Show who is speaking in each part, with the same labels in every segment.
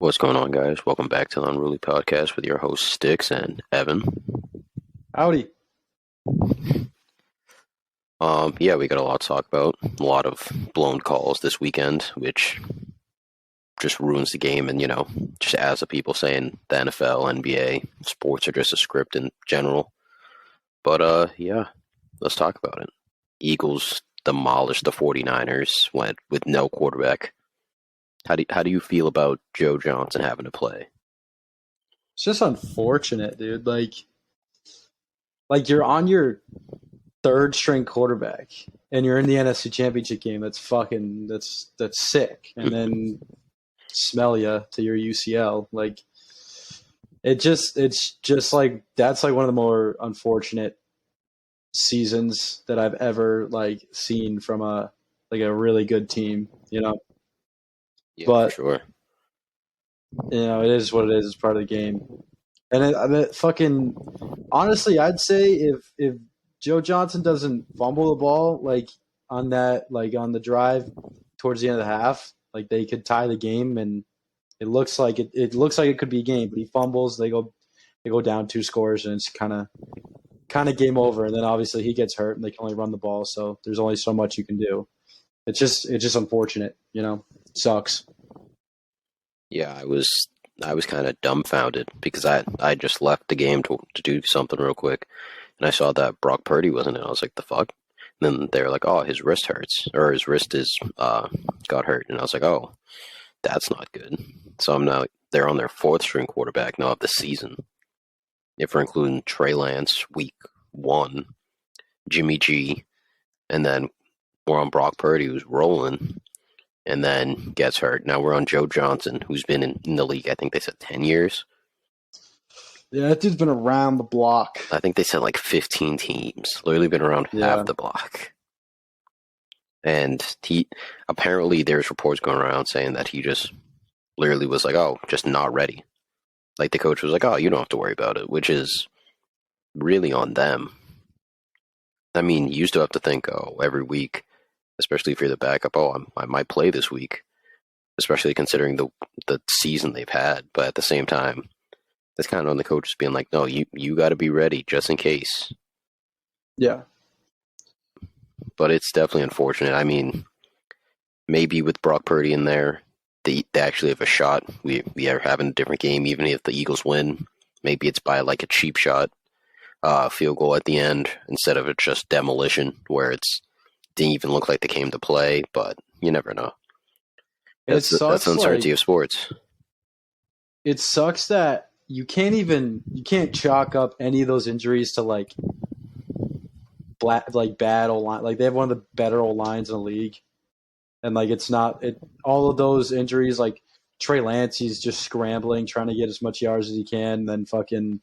Speaker 1: What's going on, guys? Welcome back to the Unruly Podcast with your hosts, Sticks and Evan.
Speaker 2: Howdy.
Speaker 1: Yeah, we got a lot to talk about. A lot of blown calls this weekend, which just ruins the game. And, just as the people saying the NFL, NBA, sports are just a script in general. But, yeah, let's talk about it. Eagles demolished the 49ers, went with no quarterback. How do you feel about Joe Johnson having to play?
Speaker 2: It's just unfortunate, dude. Like you're on your third string quarterback and you're in the NFC Championship game. That's sick. And then smell ya to your UCL. It's just like that's like one of the more unfortunate seasons that I've ever seen from a really good team,
Speaker 1: Yeah,
Speaker 2: But
Speaker 1: for sure.
Speaker 2: it is what it is. It's part of the game. And it fucking honestly, I'd say if Joe Johnson doesn't fumble the ball on the drive towards the end of the half, they could tie the game, and it looks like it could be a game. But he fumbles, they go down 2 scores, and it's kind of game over. And then obviously he gets hurt, and they can only run the ball, so there's only so much you can do. It's just unfortunate, sucks.
Speaker 1: Yeah, I was kind of dumbfounded because I just left the game to do something real quick, and I saw that Brock Purdy wasn't in. I was like, the fuck? And then they were like, oh, his wrist hurts, or his wrist is got hurt, and I was like, oh, that's not good. So they're on their 4th string quarterback now of the season, if we're including Trey Lance week 1, Jimmy G, and then we're on Brock Purdy who's rolling. And then gets hurt. Now we're on Joe Johnson, who's been in the league, I think they said 10 years.
Speaker 2: Yeah, that dude's been around the block.
Speaker 1: I think they said 15 teams. Literally been around half the block. And apparently there's reports going around saying that he just literally was like, oh, just not ready. Like the coach was like, oh, you don't have to worry about it, which is really on them. I mean, you still have to think, oh, every week, especially if you're the backup, oh, I might play this week, especially considering the season they've had. But at the same time, it's kind of on the coaches being like, no, you got to be ready just in case.
Speaker 2: Yeah.
Speaker 1: But it's definitely unfortunate. I mean, maybe with Brock Purdy in there, they actually have a shot. We are having a different game, even if the Eagles win. Maybe it's by a cheap shot, field goal at the end, instead of it just demolition, where it's didn't even look like they came to play, but you never know. That's the uncertainty of sports.
Speaker 2: It sucks that you can't chalk up any of those injuries to bad old line. They have one of the better old lines in the league, and it's not all of those injuries. Trey Lance, he's just scrambling, trying to get as much yards as he can, and then fucking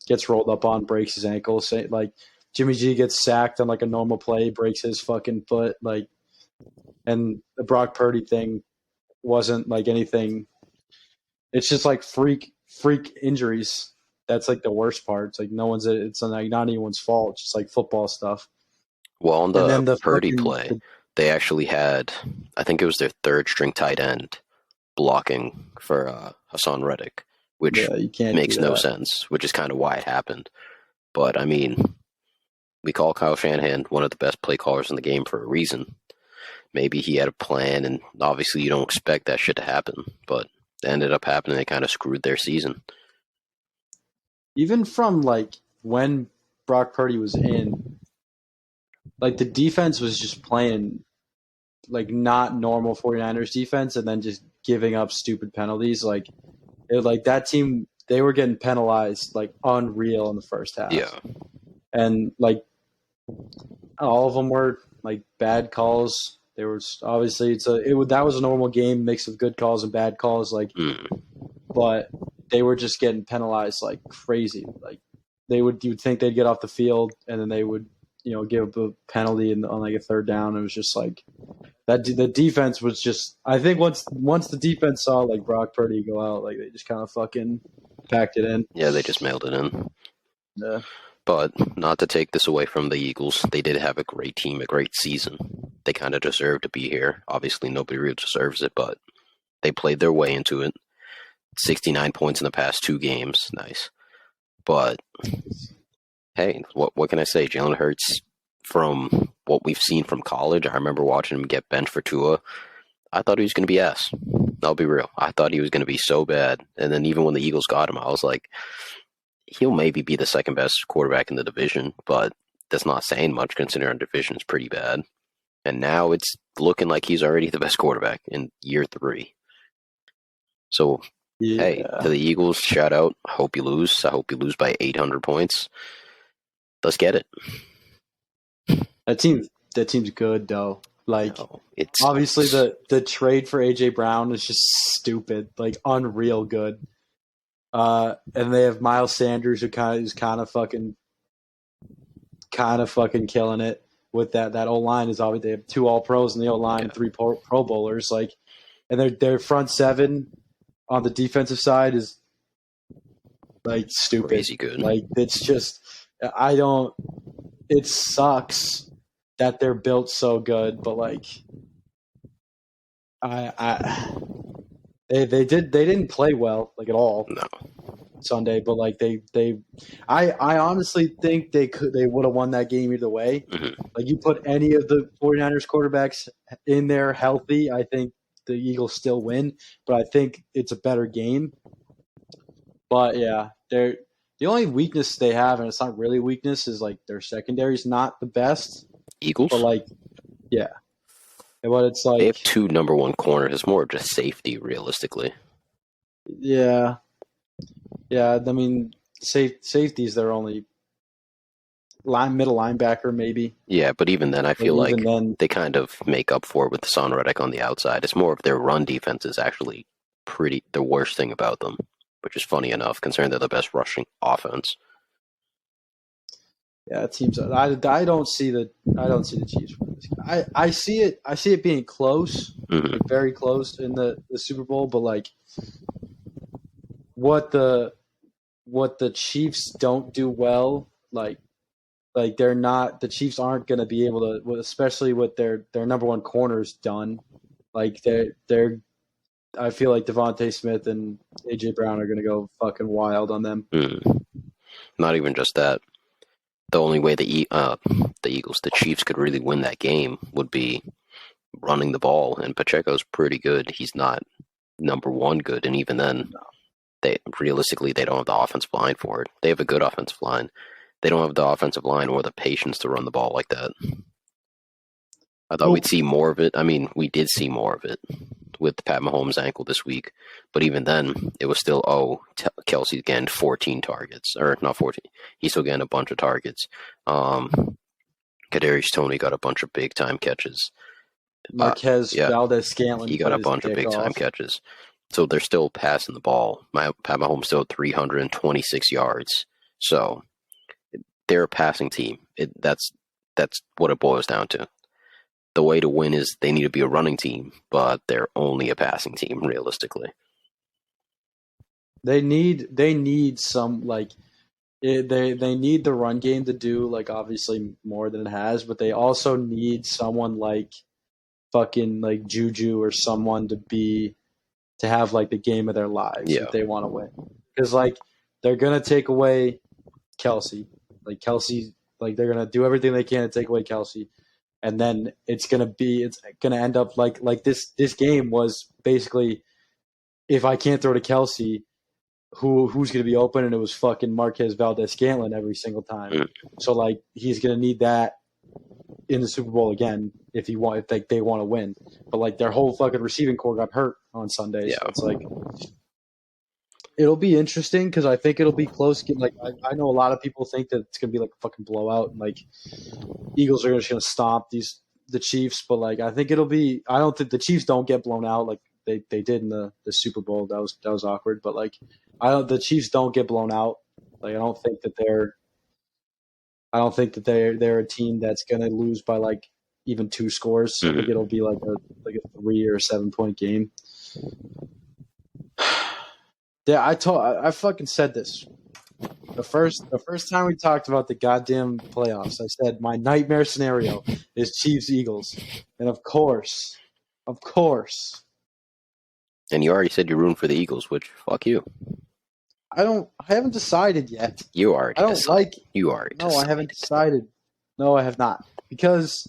Speaker 2: gets rolled up on, breaks his ankle. Jimmy G gets sacked on a normal play, breaks his fucking foot, and the Brock Purdy thing wasn't anything. It's just freak injuries. That's the worst part. It's it's not anyone's fault. It's just football stuff.
Speaker 1: Well, on the Purdy play, they actually had, I think it was their 3rd string tight end blocking for Hassan Reddick, which makes no sense, which is kind of why it happened. But I mean, we call Kyle Shanahan one of the best play callers in the game for a reason. Maybe he had a plan, and obviously you don't expect that shit to happen, but it ended up happening. It kind of screwed their season.
Speaker 2: Even from when Brock Purdy was in, the defense was just playing not normal 49ers defense, and then just giving up stupid penalties. That team, they were getting penalized unreal in the first half.
Speaker 1: Yeah.
Speaker 2: And all of them were bad calls. There was obviously that was a normal game mix of good calls and bad calls. But they were just getting penalized like crazy. You'd think they'd get off the field, and then they would give a penalty on a 3rd down. It was just that. The defense was just. I think once the defense saw Brock Purdy go out, they just kind of fucking packed it in.
Speaker 1: Yeah, they just mailed it in.
Speaker 2: Yeah.
Speaker 1: But not to take this away from the Eagles, they did have a great team, a great season. They kind of deserve to be here. Obviously, nobody really deserves it, but they played their way into it. 69 points in the past 2 games. Nice. But hey, what can I say? Jalen Hurts, from what we've seen from college, I remember watching him get benched for Tua. I thought he was going to be ass. I'll be real. I thought he was going to be so bad. And then even when the Eagles got him, I was like, he'll maybe be the second best quarterback in the division, but that's not saying much considering our division is pretty bad. And now it's looking like he's already the best quarterback in year 3. So, hey, to
Speaker 2: Yeah,
Speaker 1: the Eagles, shout out. I hope you lose. I hope you lose by 800 points. Let's get it.
Speaker 2: that team's good though. Like
Speaker 1: No, it's
Speaker 2: obviously the trade for AJ Brown is just stupid, like unreal good. And they have Miles Sanders who's kind of fucking killing it with that O line. Is obviously they have 2 All Pros in the O line,
Speaker 1: yeah,
Speaker 2: 3 Pro Bowlers. Like, and their front 7 on the defensive side is like stupid.
Speaker 1: crazy good.
Speaker 2: Like it's just I don't. It sucks that they're built so good, but like I they didn't play well like at all
Speaker 1: No.
Speaker 2: Sunday, but like I honestly think they would have won that game either way.
Speaker 1: Mm-hmm.
Speaker 2: Like you put any of the 49ers quarterbacks in there healthy, I think the Eagles still win, but I think it's a better game. But yeah, they're the only weakness they have, and it's not really a weakness, is like their secondary is not the best. But
Speaker 1: Eagles,
Speaker 2: like, yeah, but it's
Speaker 1: they
Speaker 2: like,
Speaker 1: have 2 number 1 corners. It's more of just safety, realistically.
Speaker 2: yeah, yeah. I mean, safety is their only middle linebacker, maybe.
Speaker 1: Yeah, but even then, I
Speaker 2: But
Speaker 1: feel
Speaker 2: even
Speaker 1: like
Speaker 2: then,
Speaker 1: they kind of make up for it with Son Reddick on the outside. It's more of their run defense is actually pretty the worst thing about them, which is funny enough considering they're the best rushing offense.
Speaker 2: yeah, it seems I don't see the Chiefs winning this game. I see it being close,
Speaker 1: Mm-hmm.
Speaker 2: like very close in the Super Bowl. But like what the what the Chiefs don't do well, like they're not the Chiefs aren't going to be able to, especially with their number 1 corners done. Like they're I feel like Devontae Smith and AJ Brown are going to go fucking wild on them.
Speaker 1: Mm. Not even just that. The only way the Chiefs could really win that game would be running the ball, and Pacheco's pretty good. He's not number 1 good, and even then, they don't have the offensive line for it. They have a good offensive line. They don't have the offensive line or the patience to run the ball like that. I thought we'd
Speaker 2: Nope.
Speaker 1: see more of it. I mean, we did see more of it with Pat Mahomes' ankle this week, but even then, it was still Kelsey's getting 14 targets, or not 14. He's still getting a bunch of targets. Kadarius Toney got a bunch of big time catches.
Speaker 2: Marquez
Speaker 1: Yeah,
Speaker 2: Valdez
Speaker 1: he
Speaker 2: Scantling
Speaker 1: got
Speaker 2: played
Speaker 1: a
Speaker 2: his
Speaker 1: bunch of
Speaker 2: dick
Speaker 1: big time
Speaker 2: off.
Speaker 1: catches. So they're still passing the ball. Pat Mahomes still 326 yards. So they're a passing team. That's what it boils down to. The way to win is they need to be a running team, but they're only a passing team, realistically.
Speaker 2: They need some like they need the run game to do like obviously more than it has, but they also need someone like fucking like Juju or someone to have like the game of their lives
Speaker 1: Yeah.
Speaker 2: if they want to win. Because like they're gonna take away Kelsey, like Kelsey, like they're gonna do everything they can to take away Kelsey, and then it's gonna end up like this game was basically if I can't throw to Kelsey, who's going to be open, and it was fucking Marquez Valdez Scantling every single time.
Speaker 1: Mm.
Speaker 2: So like he's going to need that in the Super Bowl again if like they want to win. But like their whole fucking receiving core got hurt on Sunday,
Speaker 1: Yeah.
Speaker 2: so it's like it'll be interesting because I think it'll be close. Like I know a lot of people think that it's going to be like a fucking blowout, and like Eagles are just going to stomp the Chiefs. But like I think it'll be. I don't think the Chiefs don't get blown out like they did in the Super Bowl. That was awkward. But like the Chiefs don't get blown out. Like I don't think that they're a team that's going to lose by like even 2 scores. I think
Speaker 1: Mm-hmm.
Speaker 2: it'll be like a 3 or 7 point game. Yeah, I fucking said this. The first time we talked about the goddamn playoffs, I said my nightmare scenario is Chiefs Eagles. And of course,
Speaker 1: And you already said you're rooting for the Eagles, which fuck you.
Speaker 2: I haven't decided yet.
Speaker 1: You
Speaker 2: I
Speaker 1: already
Speaker 2: don't
Speaker 1: decided.
Speaker 2: like.
Speaker 1: You already
Speaker 2: No, I haven't
Speaker 1: decided.
Speaker 2: decided. No, I have not. Because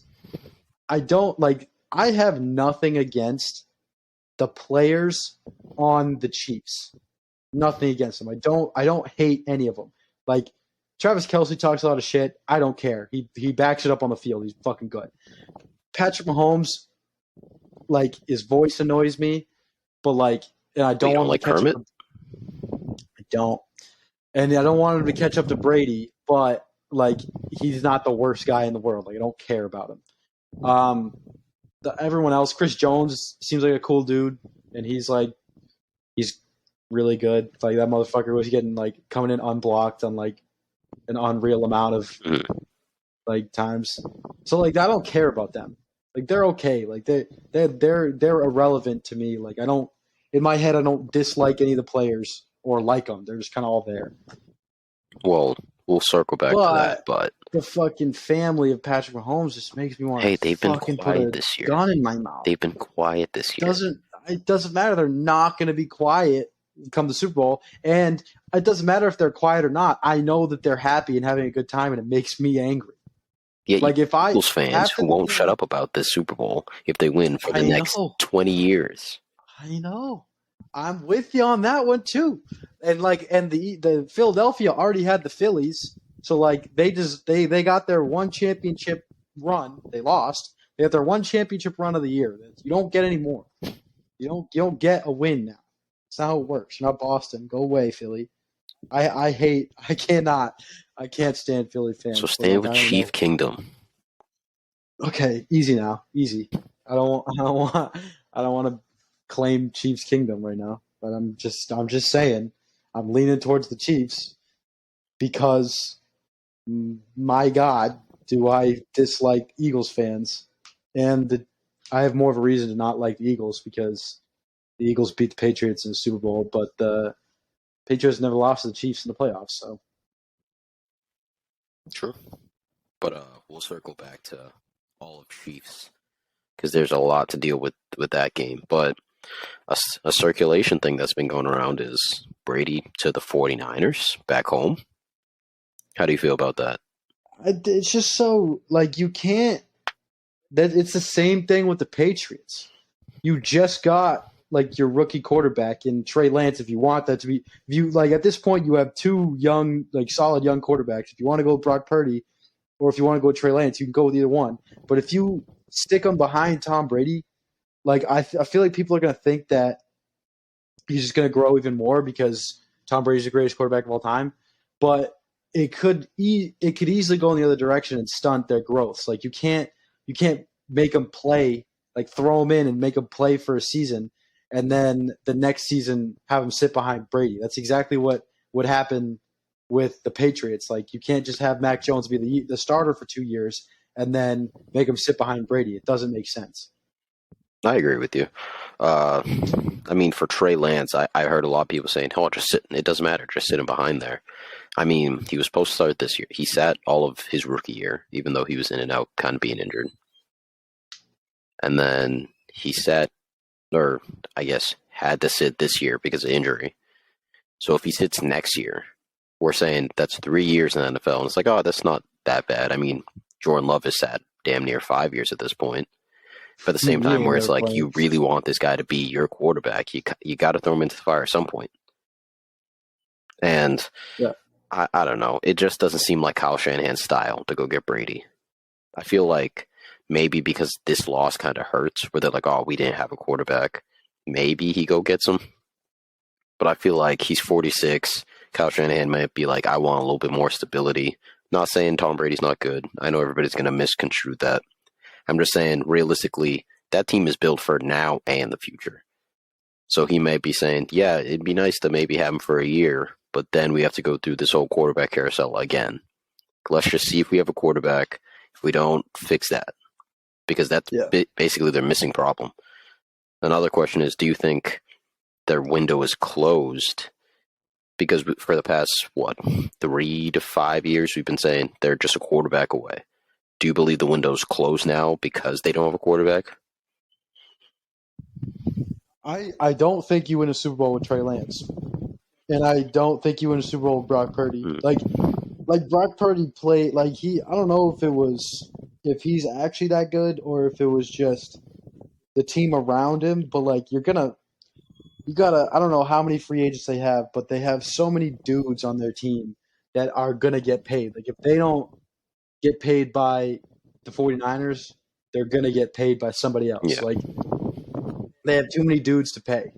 Speaker 2: I don't like. I have nothing against the players on the Chiefs. Nothing against them. I don't hate any of them. Like Travis Kelce talks a lot of shit. I don't care. He backs it up on the field. He's fucking good. Patrick Mahomes, like his voice annoys me, but like, and I
Speaker 1: But you
Speaker 2: don't
Speaker 1: don't
Speaker 2: want him to
Speaker 1: like
Speaker 2: catch up.
Speaker 1: Kermit?
Speaker 2: I don't, and I don't want him to catch up to Brady. But like, he's not the worst guy in the world. Like I don't care about him. Everyone else, Chris Jones seems like a cool dude, and he's really good. Like that motherfucker was getting like coming in unblocked on like an unreal amount of
Speaker 1: Mm.
Speaker 2: like times. So like I don't care about them. Like they're okay. Like they're irrelevant to me. Like I don't in my head I don't dislike any of the players or like them. They're just kind of all there.
Speaker 1: Well, we'll circle back to that,
Speaker 2: But
Speaker 1: but
Speaker 2: the fucking family of Patrick Mahomes just makes me want
Speaker 1: hey,
Speaker 2: to
Speaker 1: they've been
Speaker 2: fucking put
Speaker 1: quiet
Speaker 2: a
Speaker 1: this year.
Speaker 2: gun in my mouth.
Speaker 1: They've been quiet this year.
Speaker 2: It doesn't matter. They're not going to be quiet come the Super Bowl, and it doesn't matter if they're quiet or not. I know that they're happy and having a good time, and it makes me angry.
Speaker 1: Yet you
Speaker 2: Like if I
Speaker 1: Eagles fans
Speaker 2: half
Speaker 1: who
Speaker 2: the
Speaker 1: won't shut
Speaker 2: thing,
Speaker 1: up about this Super Bowl if they win for the
Speaker 2: I
Speaker 1: next
Speaker 2: know,
Speaker 1: 20 years.
Speaker 2: I know, I'm with you on that one too. And like, and the Philadelphia already had the Phillies, so like they got their one championship run. They lost. They got their one championship run of the year. You don't get any more. You don't get a win now. That's not how it works. You're not Boston. Go away, Philly. I hate. I can't stand Philly
Speaker 1: So
Speaker 2: fans. But
Speaker 1: stand
Speaker 2: like
Speaker 1: with
Speaker 2: I don't
Speaker 1: Chief
Speaker 2: know.
Speaker 1: Kingdom.
Speaker 2: Okay, easy now. Easy. I don't want to claim Chiefs Kingdom right now. But I'm just saying. I'm leaning towards the Chiefs because my God, do I dislike Eagles fans, and I have more of a reason to not like the Eagles because the Eagles beat the Patriots in the Super Bowl, but the Patriots never lost to the Chiefs in the playoffs. So
Speaker 1: True. But we'll circle back to all of Chiefs because there's a lot to deal with that game. But a circulation thing that's been going around is Brady to the 49ers back home. How do you feel about that?
Speaker 2: it's just so like you can't. That it's the same thing with the Patriots. You just got like your rookie quarterback in Trey Lance. If you want that to be, if you like at this point, you have two young, like solid young quarterbacks. If you want to go with Brock Purdy, or if you want to go with Trey Lance, you can go with either one. But if you stick them behind Tom Brady, like I feel like people are going to think that he's just going to grow even more because Tom Brady's the greatest quarterback of all time. But it could easily go in the other direction and stunt their growth. Like you can't make them play like throw them in and make them play for a season, and then the next season have them sit behind Brady. That's exactly what would happen with the Patriots. Like you can't just have Mac Jones be the starter for 2 years and then make him sit behind Brady. It doesn't make sense.
Speaker 1: I agree with you. Uh, I mean, for Trey Lance, I heard a lot of people saying, "Oh, just sit. It doesn't matter. Just sit him behind there." I mean, he was supposed to start this year. He sat all of his rookie year, even though he was in and out, kind of being injured. And then he sat, or I guess had to sit this year because of injury. So if he sits next year, we're saying that's 3 years in the NFL. And it's like, oh, that's not that bad. I mean, Jordan Love has sat damn near 5 years at this point. But at the same
Speaker 2: He
Speaker 1: time,
Speaker 2: ain't
Speaker 1: where it's
Speaker 2: never
Speaker 1: like
Speaker 2: playing.
Speaker 1: you really want this guy to be your quarterback, you got to throw him into the fire at some point. And
Speaker 2: Yeah.
Speaker 1: I don't know. It just doesn't seem like Kyle Shanahan's style to go get Brady. I feel like maybe because this loss kind of hurts, where they're like, oh, we didn't have a quarterback. Maybe he go gets him. But I feel like he's 46. Kyle Shanahan might be like, I want a little bit more stability. Not saying Tom Brady's not good. I know everybody's going to misconstrue that. I'm just saying, realistically, that team is built for now and the future. So he may be saying, yeah, it'd be nice to maybe have him for a year, but then we have to go through this whole quarterback carousel again. Let's just see if we have a quarterback. If we don't, fix that. Because that's
Speaker 2: Yeah.
Speaker 1: basically their missing problem. Another question is, do you think their window is closed? Because for the past, 3 to 5 years, we've been saying they're just a quarterback away. Do you believe the window's closed now because they don't have a quarterback?
Speaker 2: I don't think you win a Super Bowl with Trey Lance, and I don't think you win a Super Bowl with Brock Purdy.
Speaker 1: Hmm.
Speaker 2: Like Brock Purdy played like he. I don't know if he's actually that good or if it was just the team around him. But like you gotta. I don't know how many free agents they have, but they have so many dudes on their team that are gonna get paid. Like if they don't get paid by the 49ers, they're gonna get paid by somebody else.
Speaker 1: Yeah.
Speaker 2: Like they have too many dudes to pay.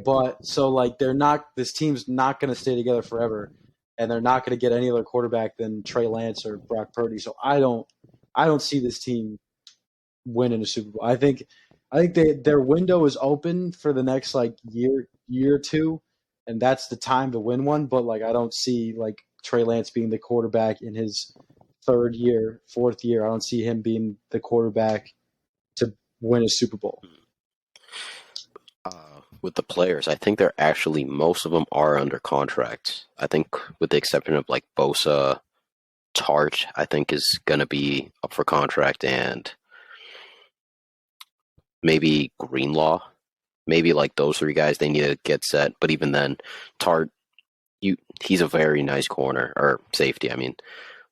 Speaker 2: But so like they're not. This team's not going to stay together forever, and they're not going to get any other quarterback than Trey Lance or Brock Purdy. So I don't see this team winning a Super Bowl. I think their window is open for the next like year or two, and that's the time to win one. But like I don't see like Trey Lance being the quarterback in his third year, fourth year. I don't see him being the quarterback to win a Super Bowl.
Speaker 1: With the players, I think they're actually most of them are under contract. I think with the exception of like Bosa, Tart, I think is gonna be up for contract, and maybe Greenlaw. Maybe like those three guys they need to get set. But even then, Tart, he's a very nice corner or safety, I mean,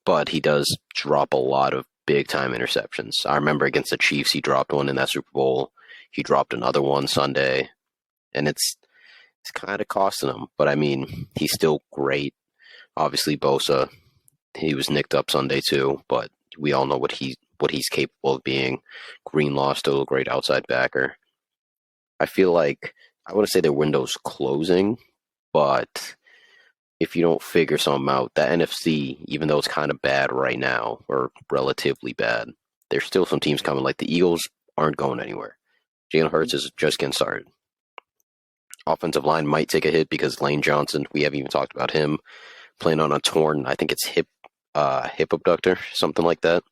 Speaker 1: but he does drop a lot of big time interceptions. I remember against the Chiefs, he dropped one in that Super Bowl. He dropped another one Sunday, and it's kind of costing him. But I mean, he's still great. Obviously, Bosa, he was nicked up Sunday too, but we all know what he's capable of being. Greenlaw still a great outside backer. I feel like I wouldn't say their window's closing, but if you don't figure something out, that NFC, even though it's kind of bad right now, or relatively bad, there's still some teams coming. Like the Eagles aren't going anywhere. Jalen Hurts is just getting started. Offensive line might take a hit because Lane Johnson, we haven't even talked about him, playing on a torn, I think it's hip abductor, something like that.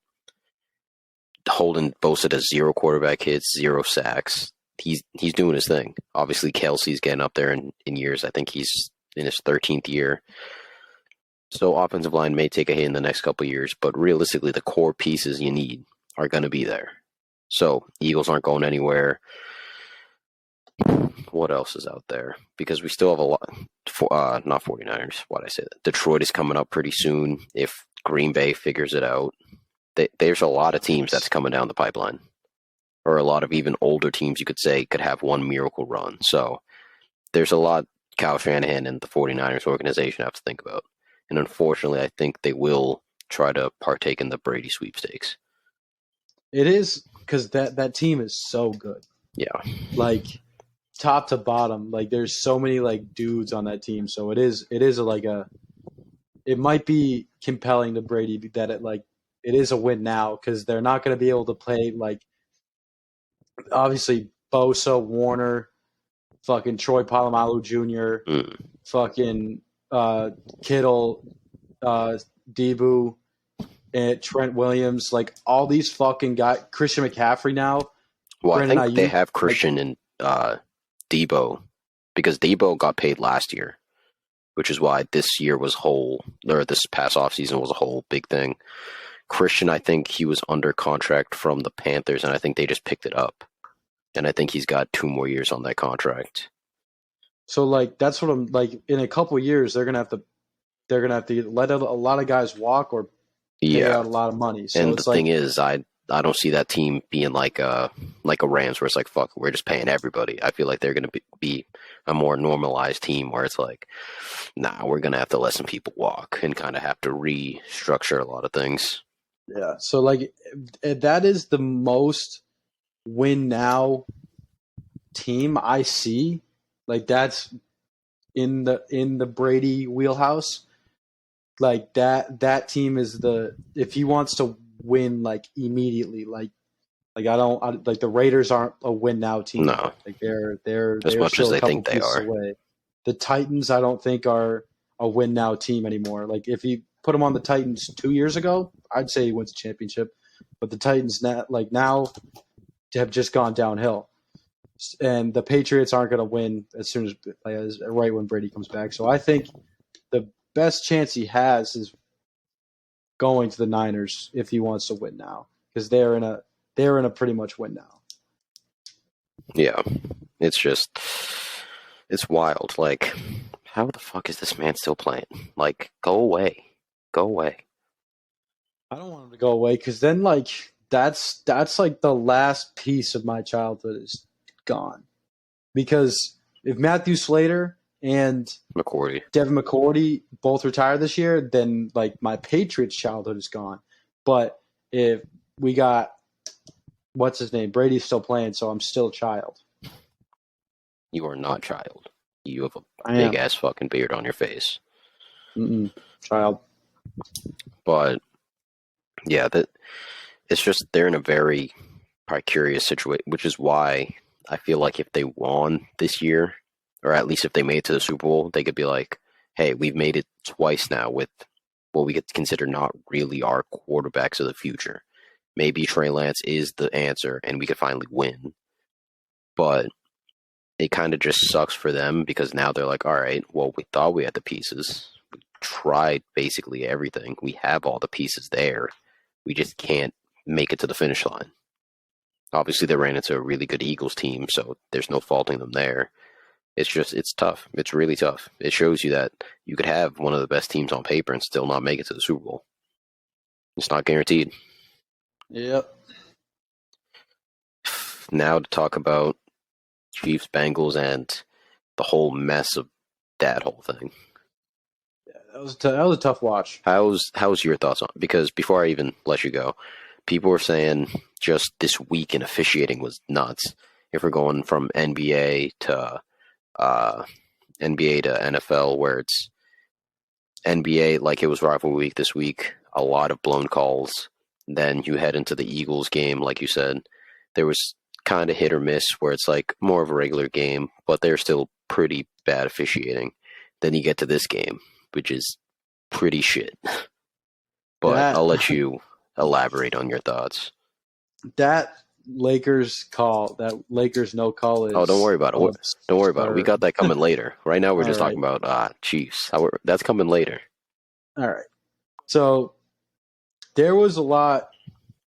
Speaker 1: Holding Bosa to zero quarterback hits, zero sacks. He's doing his thing. Obviously, Kelsey's getting up there in years. I think he's in his 13th year. So offensive line may take a hit in the next couple of years, but realistically, the core pieces you need are going to be there. So Eagles aren't going anywhere. What else is out there? Because we still have a lot. Not 49ers. Why'd I say that? Detroit is coming up pretty soon. If Green Bay figures it out, there's a lot of teams that's coming down the pipeline, or a lot of even older teams you could say could have one miracle run. So there's a lot Kyle Shanahan and the 49ers organization have to think about. And unfortunately, I think they will try to partake in the Brady sweepstakes.
Speaker 2: It is because that team is so good.
Speaker 1: Yeah.
Speaker 2: Like top to bottom, like there's so many like dudes on that team. So it might be compelling to Brady that it is a win now because they're not going to be able to play like obviously Bosa, Warner, fucking Troy Polamalu Jr.,
Speaker 1: Mm.
Speaker 2: fucking Kittle, Debu, and Trent Williams, like all these fucking guys, Christian McCaffrey now,
Speaker 1: Well, I
Speaker 2: Brandon
Speaker 1: think they
Speaker 2: Ayuk,
Speaker 1: have
Speaker 2: like
Speaker 1: Christian and Debo because Debo got paid last year, which is why this year was whole, or this past offseason was a whole big thing. Christian, I think he was under contract from the Panthers, and I think they just picked it up. And I think he's got 2 more years on that contract.
Speaker 2: so like that's what I'm like. In a couple of years, they're gonna have to let a lot of guys walk or pay
Speaker 1: Yeah,
Speaker 2: out a lot of money. So
Speaker 1: and the
Speaker 2: it's
Speaker 1: thing
Speaker 2: like
Speaker 1: is, I don't see that team being like a Rams where it's like fuck, we're just paying everybody. I feel like they're gonna be a more normalized team where it's like, nah, we're gonna have to let some people walk and kind of have to restructure a lot of things.
Speaker 2: yeah. So like that is the most win now team I see. Like that's in the Brady wheelhouse. Like that team is the if he wants to win like immediately, like the Raiders aren't a win now team.
Speaker 1: No,
Speaker 2: Like
Speaker 1: as
Speaker 2: they're
Speaker 1: much as
Speaker 2: still a
Speaker 1: they
Speaker 2: couple
Speaker 1: think they
Speaker 2: pieces
Speaker 1: are.
Speaker 2: away. The Titans I don't think are a win now team anymore. Like if you put them on the Titans 2 years ago, I'd say he wins a championship. But the Titans now have just gone downhill. And the Patriots aren't going to win as soon as right when Brady comes back. So I think the best chance he has is going to the Niners if he wants to win now because they're in a pretty much win now.
Speaker 1: Yeah. It's just, it's wild. Like, how the fuck is this man still playing? Like, go away. Go away.
Speaker 2: I don't want him to go away because then like that's like the last piece of my childhood is gone. Because if Matthew Slater and
Speaker 1: McCourty.
Speaker 2: Devin McCourty both retire this year, then like my Patriots childhood is gone. But if we got what's his name, Brady's still playing, so I'm still a child.
Speaker 1: You are not child. You have a
Speaker 2: I
Speaker 1: big
Speaker 2: am
Speaker 1: ass fucking beard on your face.
Speaker 2: child.
Speaker 1: But yeah, that it's just they're in a very precarious situation, which is why I feel like if they won this year, or at least if they made it to the Super Bowl, they could be like, "Hey, we've made it twice now with what we could consider not really our quarterbacks of the future. Maybe Trey Lance is the answer, and we could finally win." But it kind of just sucks for them because now they're like, "All right, well, we thought we had the pieces. We tried basically everything. We have all the pieces there. We just can't make it to the finish line." Obviously, they ran into a really good Eagles team, so there's no faulting them there. It's just, it's tough. It's really tough. It shows you that you could have one of the best teams on paper and still not make it to the Super Bowl. It's not guaranteed.
Speaker 2: Yep.
Speaker 1: Now to talk about Chiefs, Bengals, and the whole mess of that whole thing.
Speaker 2: Yeah, that was a tough watch.
Speaker 1: How's your thoughts on? Because before I even let you go, people were saying just this week in officiating was nuts. If we're going from uh, NBA to NFL, where it's NBA like it was rivalry week this week, a lot of blown calls. Then you head into the Eagles game, like you said, there was kind of hit or miss where it's like more of a regular game, but they're still pretty bad officiating. Then you get to this game, which is pretty shit. But
Speaker 2: That
Speaker 1: I'll let you elaborate on your thoughts.
Speaker 2: that that Lakers no call
Speaker 1: Oh, don't
Speaker 2: is
Speaker 1: worry about it. Don't worry about it. We
Speaker 2: absurd.
Speaker 1: got that coming later. Right now, we're
Speaker 2: All
Speaker 1: just
Speaker 2: right.
Speaker 1: talking about Chiefs. That's coming later.
Speaker 2: All right. So there was a lot.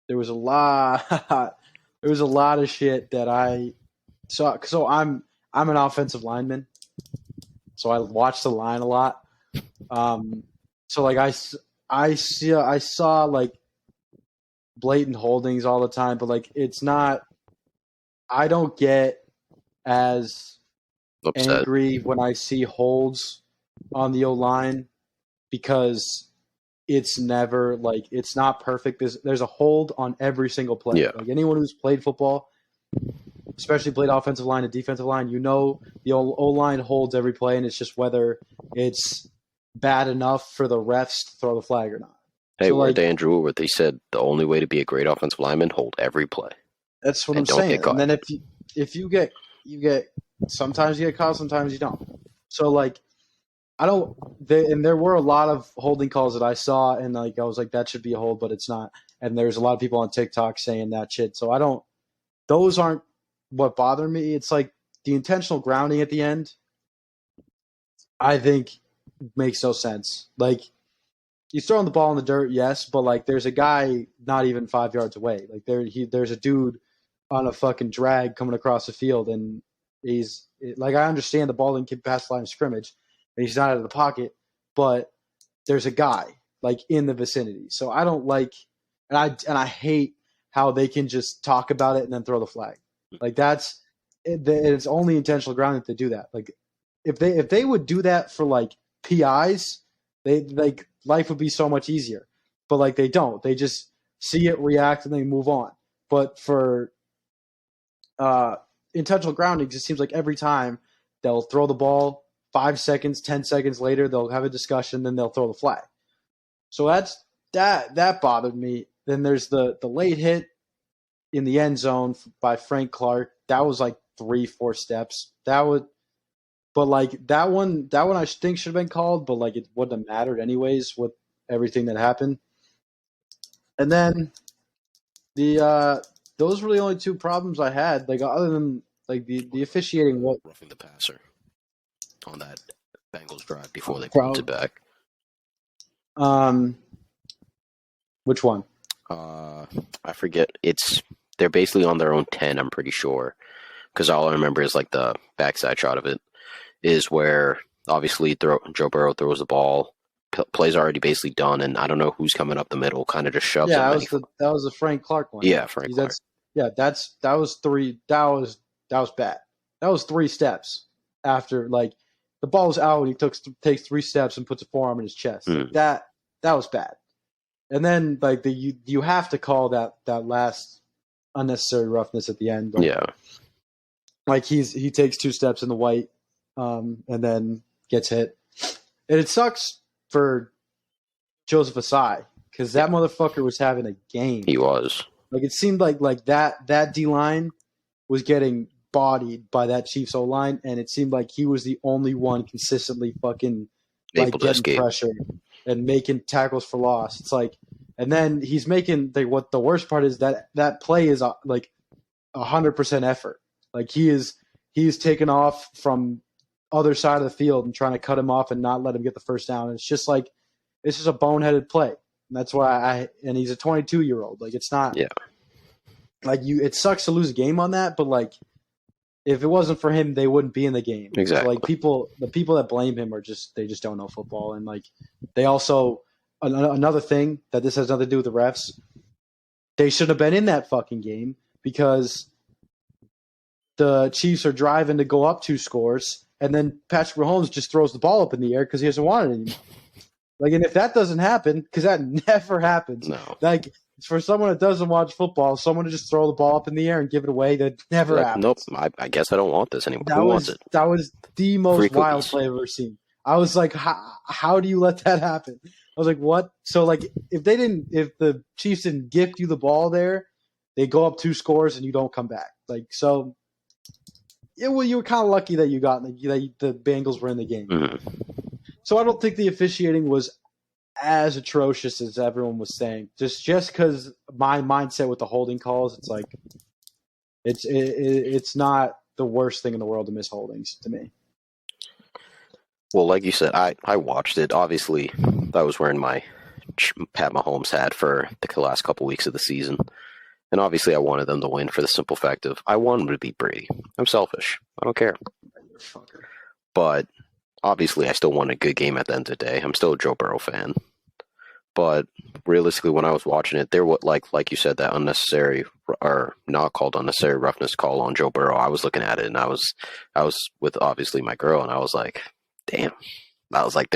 Speaker 2: There was a lot. There was a lot of shit that I saw. So I'm an offensive lineman, so I watch the line a lot. So like I saw like blatant holdings all the time, but like it's not. I don't get as
Speaker 1: Upset.
Speaker 2: angry when I see holds on the O line because it's never like it's not perfect. There's a hold on every single play.
Speaker 1: Yeah.
Speaker 2: Like anyone who's played football, especially played offensive line and defensive line, you know the O line holds every play, and it's just whether it's bad enough for the refs to throw the flag or not.
Speaker 1: Hey,
Speaker 2: So
Speaker 1: word to
Speaker 2: like
Speaker 1: Andrew Woodward, they said the only way to be a great offensive lineman, hold every play
Speaker 2: that's what I'm
Speaker 1: and don't
Speaker 2: saying.
Speaker 1: get
Speaker 2: And
Speaker 1: caught.
Speaker 2: then if you get sometimes you get caught, sometimes you don't. So like I don't. And there were a lot of holding calls that I saw, and like I was like, that should be a hold, but it's not. And there's a lot of people on TikTok saying that shit. So I don't. Those aren't what bother me. It's like the intentional grounding at the end. I think makes no sense. Like he's throwing the ball in the dirt, yes, but like there's a guy not even 5 yards away. Like there's a dude on a fucking drag coming across the field, and he's like I understand the ball didn't get past the line of scrimmage, and he's not out of the pocket, but there's a guy like in the vicinity. So I don't like, and I hate how they can just talk about it and then throw the flag. Like it's only intentional grounding if they do that. Like if they would do that for like PIs, they like life would be so much easier. But like they don't. They just see it, react, and they move on. But for uh, intentional grounding, it just seems like every time they'll throw the ball 5 seconds, 10 seconds later, they'll have a discussion, then they'll throw the flag. So that bothered me. Then there's the late hit in the end zone by Frank Clark. That was like 3-4 steps. But like that one I think should have been called, but like it wouldn't have mattered anyways with everything that happened. And then those were the only two problems I had. Like other than like the officiating, what
Speaker 1: Roughing the passer on that Bengals drive before they punted
Speaker 2: problem?
Speaker 1: back.
Speaker 2: Um, which one?
Speaker 1: I forget. They're basically on their own 10. I'm pretty sure, because all I remember is like the backside shot of it is where obviously Joe Burrow throws the ball, play's already basically done, and I don't know who's coming up the middle, kind of just shoves
Speaker 2: Yeah,
Speaker 1: him,
Speaker 2: that
Speaker 1: and
Speaker 2: was the Frank Clark one.
Speaker 1: yeah, Frank
Speaker 2: He's
Speaker 1: Clark.
Speaker 2: that's yeah, that was three that was bad. That was three steps after like the ball was out and he takes three steps and puts a forearm in his chest. Like
Speaker 1: Mm,
Speaker 2: that was bad. And then like you have to call that last unnecessary roughness at the end.
Speaker 1: yeah,
Speaker 2: Like he takes two steps in the white, and then gets hit. And it sucks for Joseph Asai because that
Speaker 1: yeah,
Speaker 2: motherfucker was having a game.
Speaker 1: he was.
Speaker 2: Like it seemed like that D line was getting bodied by that Chiefs O line, and it seemed like he was the only one consistently fucking like
Speaker 1: Able to
Speaker 2: getting
Speaker 1: escape.
Speaker 2: pressure and making tackles for loss. It's like, and then he's making what the worst part is that play is like 100% effort. Like he's taken off from other side of the field and trying to cut him off and not let him get the first down. And it's just like it's just a boneheaded play. And that's why and he's a 22-year-old. Like it's not
Speaker 1: Yeah,
Speaker 2: like it sucks to lose a game on that, but like if it wasn't for him, they wouldn't be in the game. So
Speaker 1: exactly.
Speaker 2: like the people that blame him they just don't know football. And like they also another thing that this has nothing to do with the refs, they shouldn't have been in that fucking game because the Chiefs are driving to go up two scores, and then Patrick Mahomes just throws the ball up in the air because he doesn't want it anymore. Like, and if that doesn't happen, because that never happens,
Speaker 1: No,
Speaker 2: like for someone that doesn't watch football, someone to just throw the ball up in the air and give it away, that never
Speaker 1: like nope.
Speaker 2: happens.
Speaker 1: I guess I don't want this anymore.
Speaker 2: That
Speaker 1: Who wants
Speaker 2: was
Speaker 1: it?
Speaker 2: that was the
Speaker 1: Free
Speaker 2: most wild
Speaker 1: cookies.
Speaker 2: play I've ever seen. I was like, how do you let that happen? I was like, what? So like, if the Chiefs didn't gift you the ball there, they go up two scores and you don't come back. Like so. Yeah, well, you were kind of lucky that the Bengals were in the game.
Speaker 1: Mm-hmm.
Speaker 2: So I don't think the officiating was as atrocious as everyone was saying. Just because my mindset with the holding calls, it's like it's not the worst thing in the world to miss holdings to me.
Speaker 1: Well, like you said, I watched it. Obviously, I was wearing my Pat Mahomes hat for the last couple weeks of the season. And obviously, I wanted them to win for the simple fact of I want them to beat Brady. I'm selfish. I don't care. But obviously, I still want a good game at the end of the day. I'm still a Joe Burrow fan. But realistically, when I was watching it, there was like you said, that unnecessary or not called unnecessary roughness call on Joe Burrow. I was looking at it, and I was with obviously my girl, and I was like, damn. I was like,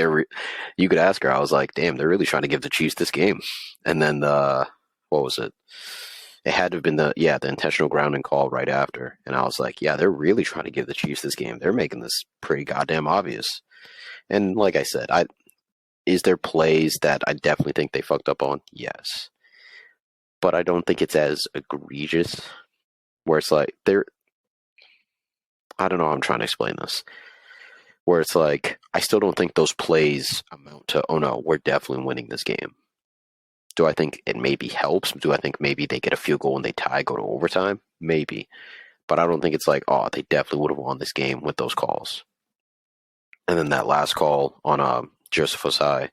Speaker 1: you could ask her. I was like, damn, they're really trying to give the Chiefs this game. And then what was it? It had to have been the intentional grounding call right after. And I was like, yeah, they're really trying to give the Chiefs this game. They're making this pretty goddamn obvious. And like I said, is there plays that I definitely think they fucked up on? Yes. But I don't think it's as egregious where it's like I don't know how I'm trying to explain this. Where it's like, I still don't think those plays amount to, oh no, we're definitely winning this game. Do I think it maybe helps? Do I think maybe they get a field goal and they tie, go to overtime? Maybe. But I don't think it's like, oh, they definitely would have won this game with those calls. And then that last call on Joseph Osai,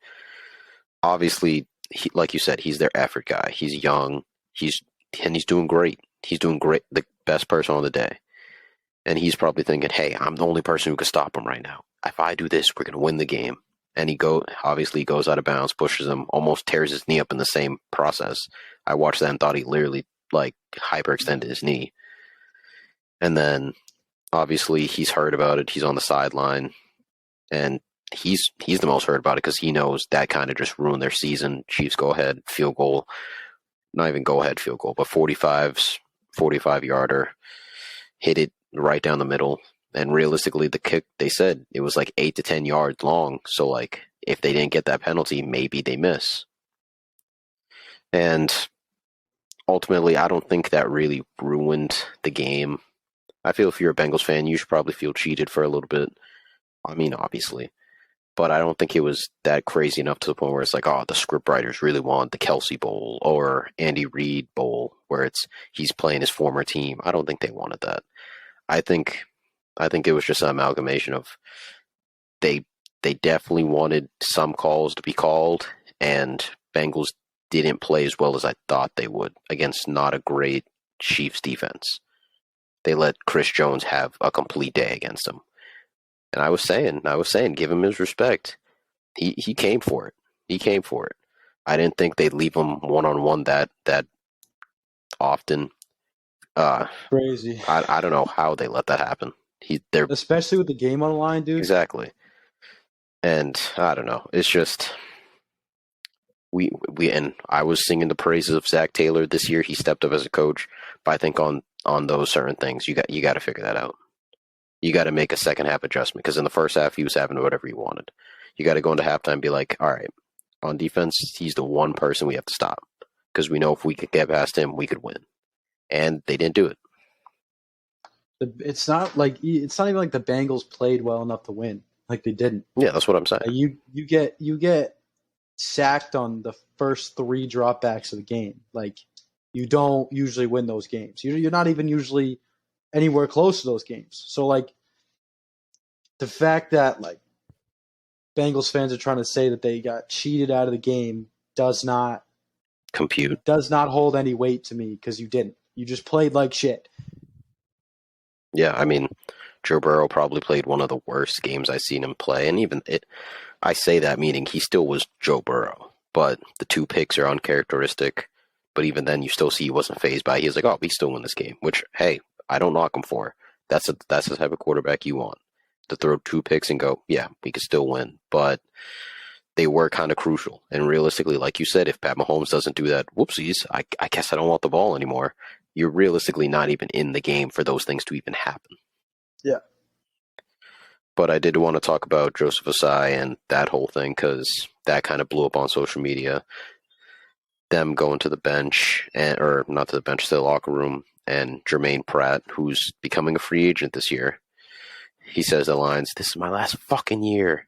Speaker 1: obviously, like you said, he's their effort guy. He's young. He's doing great. He's doing great. The best person on the day. And he's probably thinking, hey, I'm the only person who can stop him right now. If I do this, we're going to win the game. And he obviously goes out of bounds, pushes him, almost tears his knee up in the same process. I watched that and thought he literally like hyperextended his knee. And then obviously he's heard about it. He's on the sideline, and he's the most hurt about it because he knows that kind of just ruined their season. Chiefs go ahead, field goal, not even go ahead field goal, but 45-yarder, hit it right down the middle. And realistically, the kick, they said it was like 8 to 10 yards long. So like if they didn't get that penalty, maybe they miss. And ultimately, I don't think that really ruined the game. I feel if you're a Bengals fan, you should probably feel cheated for a little bit. I mean, obviously. But I don't think it was that crazy enough to the point where it's like, oh, the scriptwriters really want the Kelsey Bowl or Andy Reid Bowl, where he's playing his former team. I don't think they wanted that. I think it was just an amalgamation of they definitely wanted some calls to be called, and Bengals didn't play as well as I thought they would against not a great Chiefs defense. They let Chris Jones have a complete day against him. And I was saying, give him his respect. He came for it. He came for it. I didn't think they'd leave him one on one that often. Uh,
Speaker 2: Crazy.
Speaker 1: I don't know how they let that happen. They're
Speaker 2: Especially with the game on the line, dude.
Speaker 1: exactly, and I don't know. It's just we and I was singing the praises of Zach Taylor this year. He stepped up as a coach, but I think on those certain things, you got to figure that out. You got to make a second half adjustment because in the first half he was having whatever he wanted. You got to go into halftime and be like, all right, on defense, he's the one person we have to stop because we know if we could get past him, we could win. And they didn't do it.
Speaker 2: It's not even like the Bengals played well enough to win. Like they didn't.
Speaker 1: Yeah, that's what I'm saying.
Speaker 2: Like you get sacked on the first 3 dropbacks of the game. Like you don't usually win those games. You're not even usually anywhere close to those games. So like the fact that like Bengals fans are trying to say that they got cheated out of the game does not
Speaker 1: Compute.
Speaker 2: hold any weight to me because you didn't. You just played like shit.
Speaker 1: Yeah, I mean, Joe Burrow probably played one of the worst games I've seen him play, and I say that meaning he still was Joe Burrow, but the 2 picks are uncharacteristic. But even then, you still see he wasn't phased by it. He was like, "Oh, we still win this game," which hey, I don't knock him for. That's the type of quarterback you want to throw 2 picks and go, "Yeah, we could still win." But they were kind of crucial, and realistically, like you said, if Pat Mahomes doesn't do that, whoopsies, I guess I don't want the ball anymore. You're realistically not even in the game for those things to even happen.
Speaker 2: Yeah.
Speaker 1: But I did want to talk about Joseph Asai and that whole thing because that kind of blew up on social media. Them going to the bench, or not to the bench, to the locker room, and Jermaine Pratt, who's becoming a free agent this year, he says the lines, "This is my last fucking year.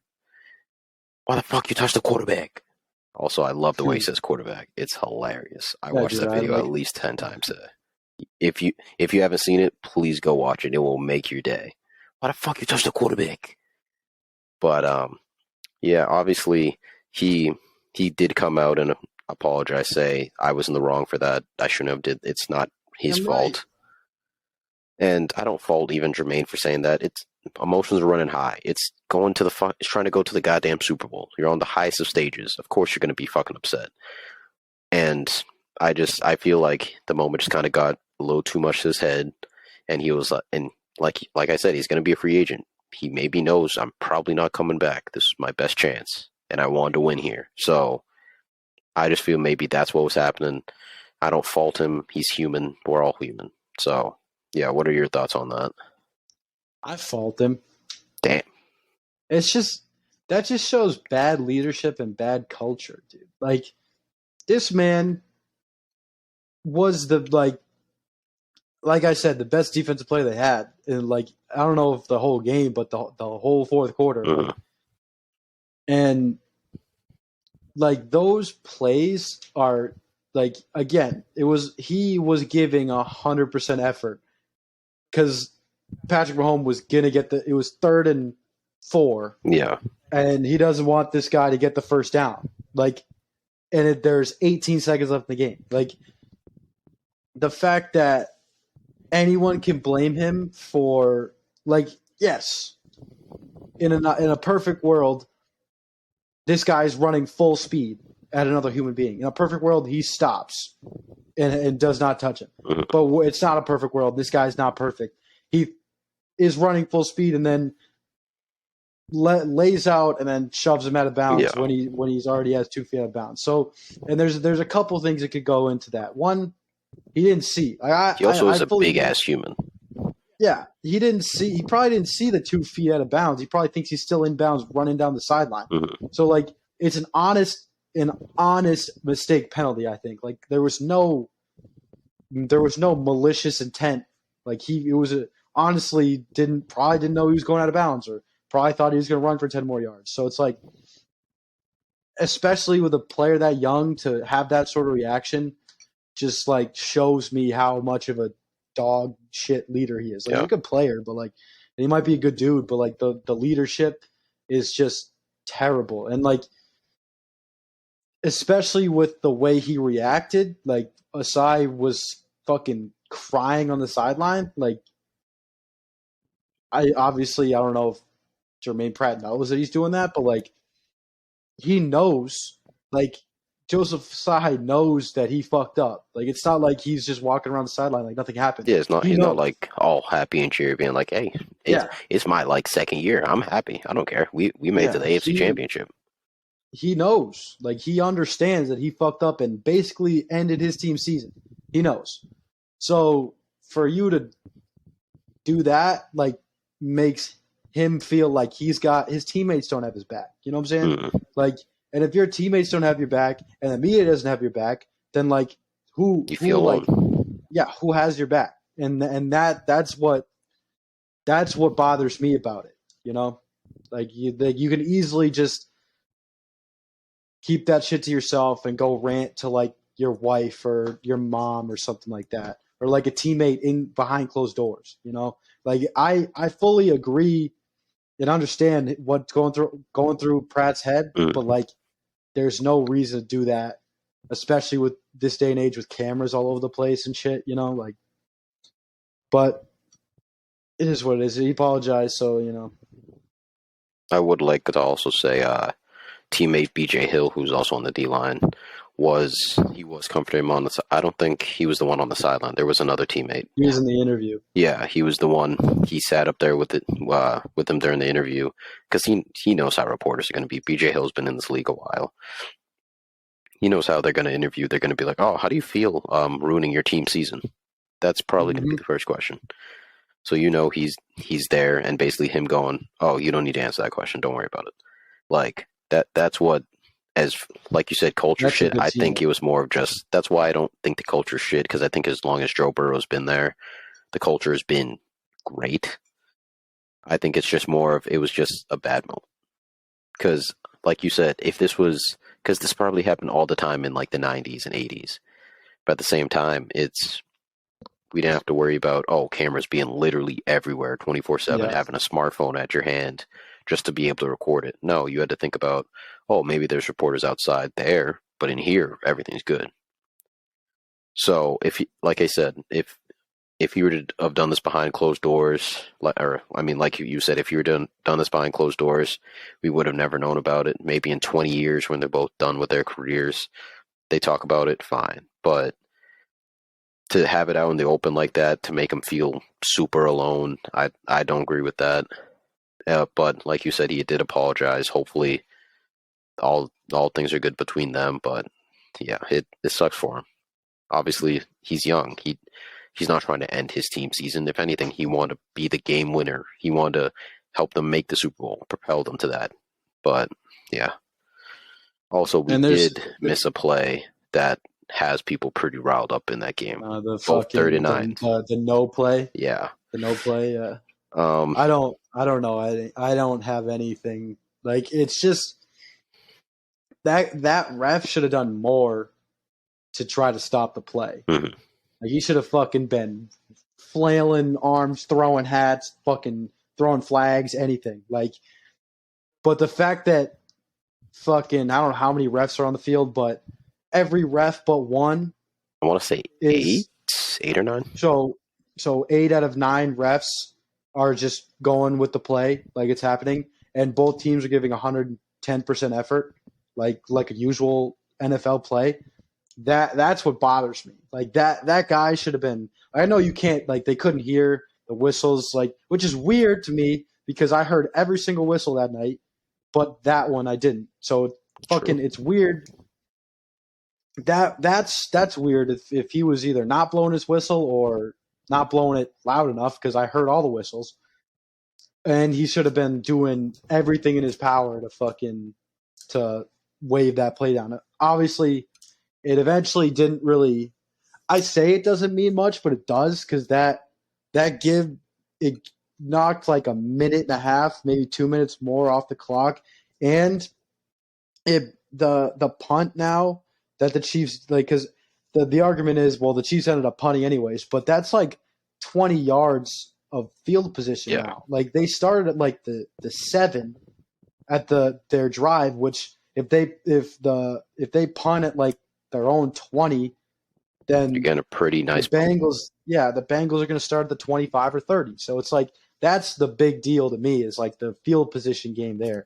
Speaker 1: Why the fuck you touch the quarterback?" Also, I love the way he says quarterback. It's hilarious. I
Speaker 2: Yeah,
Speaker 1: watched
Speaker 2: dude,
Speaker 1: that
Speaker 2: I
Speaker 1: video at
Speaker 2: like
Speaker 1: least 10 times today. If you haven't seen it, please go watch it. It will make your day. Why the fuck you touch the quarterback? But yeah, obviously he did come out and apologize, say I was in the wrong for that. I shouldn't have did. It's not his
Speaker 2: damn right.
Speaker 1: fault, and I don't fault even Jermaine for saying that. It's emotions are running high. It's going to it's trying to go to the goddamn Super Bowl. You're on the highest of stages. Of course, you're going to be fucking upset. And I feel like the moment just kind of got a little too much to his head, and he was and like I said, he's going to be a free agent. He maybe knows I'm probably not coming back. This is my best chance, and I wanted to win here. So I just feel maybe that's what was happening. I don't fault him. He's human. We're all human. So yeah, what are your thoughts on that?
Speaker 2: I fault him.
Speaker 1: Damn.
Speaker 2: It's just that just shows bad leadership and bad culture, dude. Like this man was the like I said, the best defensive player they had. And like I don't know if the whole game, but the whole fourth quarter.
Speaker 1: Mm-hmm.
Speaker 2: And like those plays are like again, he was giving 100% effort because Patrick Mahomes was gonna get it was 3rd and 4,
Speaker 1: Yeah.
Speaker 2: and he doesn't want this guy to get the first down. Like, and there's 18 seconds left in the game. Like the fact that anyone can blame him for like yes, in a perfect world, this guy's running full speed at another human being. In a perfect world, he stops and does not touch him.
Speaker 1: Mm-hmm.
Speaker 2: But it's not a perfect world. This guy's not perfect. He is running full speed and then lays out and then shoves him out of bounds
Speaker 1: Yeah.
Speaker 2: when he's already has 2 feet out of bounds. So, and there's a couple things that could go into that. One, he didn't see.
Speaker 1: He also is a
Speaker 2: fully
Speaker 1: big ass human.
Speaker 2: Yeah, he didn't see. He probably didn't see the 2 feet out of bounds. He probably thinks he's still in bounds, running down the sideline.
Speaker 1: Mm-hmm.
Speaker 2: So like, it's an honest mistake penalty. I think like there was no malicious intent. Like honestly probably didn't know he was going out of bounds, or probably thought he was going to run for 10 more yards. So it's like, especially with a player that young, to have that sort of reaction just like shows me how much of a dog shit leader he is. Like,
Speaker 1: Yeah.
Speaker 2: he's a good player, but like, he might be a good dude, but like the leadership is just terrible. And like, especially with the way he reacted, like Asai was fucking crying on the sideline. Like I don't know if Jermaine Pratt knows that he's doing that, but like he knows, like Joseph Sahi knows that he fucked up. Like it's not like he's just walking around the sideline like nothing happened.
Speaker 1: Yeah, it's not
Speaker 2: He
Speaker 1: he's not
Speaker 2: knows.
Speaker 1: like all happy and cheery, being like, "Hey, it's
Speaker 2: Yeah,
Speaker 1: it's my like second year. I'm happy. I don't care. We made it to
Speaker 2: yeah.
Speaker 1: the AFC Championship."
Speaker 2: He knows. Like he understands that he fucked up and basically ended his team season. He knows. So for you to do that, like makes him feel like he's got his teammates don't have his back. You know what I'm saying?
Speaker 1: Mm,
Speaker 2: Like, and if your teammates don't have your back and the media doesn't have your back, then like
Speaker 1: you
Speaker 2: who
Speaker 1: feel
Speaker 2: like
Speaker 1: alone.
Speaker 2: yeah, who has your back? And that's what bothers me about it. You know, like you can easily just keep that shit to yourself and go rant to like your wife or your mom or something like that, or like a teammate in behind closed doors. You know, like I fully agree and understand what's going through Pratt's head,
Speaker 1: Mm.
Speaker 2: but like there's no reason to do that, especially with this day and age with cameras all over the place and shit. You know, like, but it is what it is. He apologized, so you know.
Speaker 1: I would like to also say, teammate BJ Hill, who's also on the D line, was comforting him on the. I don't think he was the one on the sideline. There was another teammate.
Speaker 2: He was in the interview.
Speaker 1: Yeah, he was the one. He sat up there with him during the interview because he knows how reporters are going to be. BJ Hill's been in this league a while. He knows how they're going to interview. They're going to be like, "Oh, how do you feel ruining your team season?" That's probably going to be
Speaker 2: Mm-hmm.
Speaker 1: the first question. So he's there, and basically him going, "Oh, you don't need to answer that question. Don't worry about it." Like that's what, as like you said, culture
Speaker 2: That's a
Speaker 1: shit.
Speaker 2: good
Speaker 1: I think
Speaker 2: teammate.
Speaker 1: it was more of just that's why I don't think the culture shit, because I think as long as Joe Burrow's been there, the culture has been great. I think it's just more of it was just a bad moment because, like you said, if this was because this probably happened all the time in like the '90s and '80s, but at the same time, we didn't have to worry about cameras being literally everywhere 24/7,
Speaker 2: Yeah,
Speaker 1: having a smartphone at your hand just to be able to record it. No, you had to think about, maybe there's reporters outside there, but in here everything's good. So like I said, if you were to have done this behind closed doors, or I mean, like you said, if you were done this behind closed doors, we would have never known about it. Maybe in 20 years when they're both done with their careers, they talk about it, fine. But to have it out in the open like that to make him feel super alone, I don't agree with that. But like you said, he did apologize. Hopefully, all things are good between them. But yeah, it sucks for him. Obviously, he's young. He's not trying to end his team season. If anything, he wanted to be the game winner. He wanted to help them make the Super Bowl, propel them to that. But yeah, also we
Speaker 2: and there's
Speaker 1: did miss a play that has people pretty riled up in that game.
Speaker 2: the
Speaker 1: Both third and
Speaker 2: fucking
Speaker 1: nine.
Speaker 2: the no play,
Speaker 1: Yeah.
Speaker 2: the no play. Yeah,
Speaker 1: Um,
Speaker 2: I don't know. I don't have anything like it's just that ref should have done more to try to stop the play.
Speaker 1: mhm.
Speaker 2: Like he should have fucking been flailing arms, throwing hats, fucking throwing flags, anything. Like, but the fact that fucking I don't know how many refs are on the field, but every ref but one
Speaker 1: I want to say
Speaker 2: is
Speaker 1: 8 or 9.
Speaker 2: so so 8 out of 9 refs are just going with the play like it's happening, and both teams are giving 110% effort, like a usual NFL play. That's what bothers me. Like that guy should have been. I know you can't like they couldn't hear the whistles, like which is weird to me because I heard every single whistle that night, but that one I didn't. So
Speaker 1: True.
Speaker 2: fucking it's weird. That's weird if he was either not blowing his whistle or not blowing it loud enough because I heard all the whistles, and he should have been doing everything in his power to fucking to wave that play down. Obviously, it eventually didn't really. I say it doesn't mean much, but it does because that give it knocked like a minute and a half, maybe 2 minutes more off the clock, and it the punt now that the Chiefs like because the argument is well the Chiefs ended up punting anyways, but that's like 20 yards of field position
Speaker 1: Yeah.
Speaker 2: now. Like they started at like the 7 at their drive, which if they punt at like their own 20,
Speaker 1: You're
Speaker 2: then
Speaker 1: getting a pretty
Speaker 2: the
Speaker 1: nice bump.
Speaker 2: Bengals, yeah, the Bengals are going to start at the 25 or 30. So it's like that's the big deal to me is like the field position game there.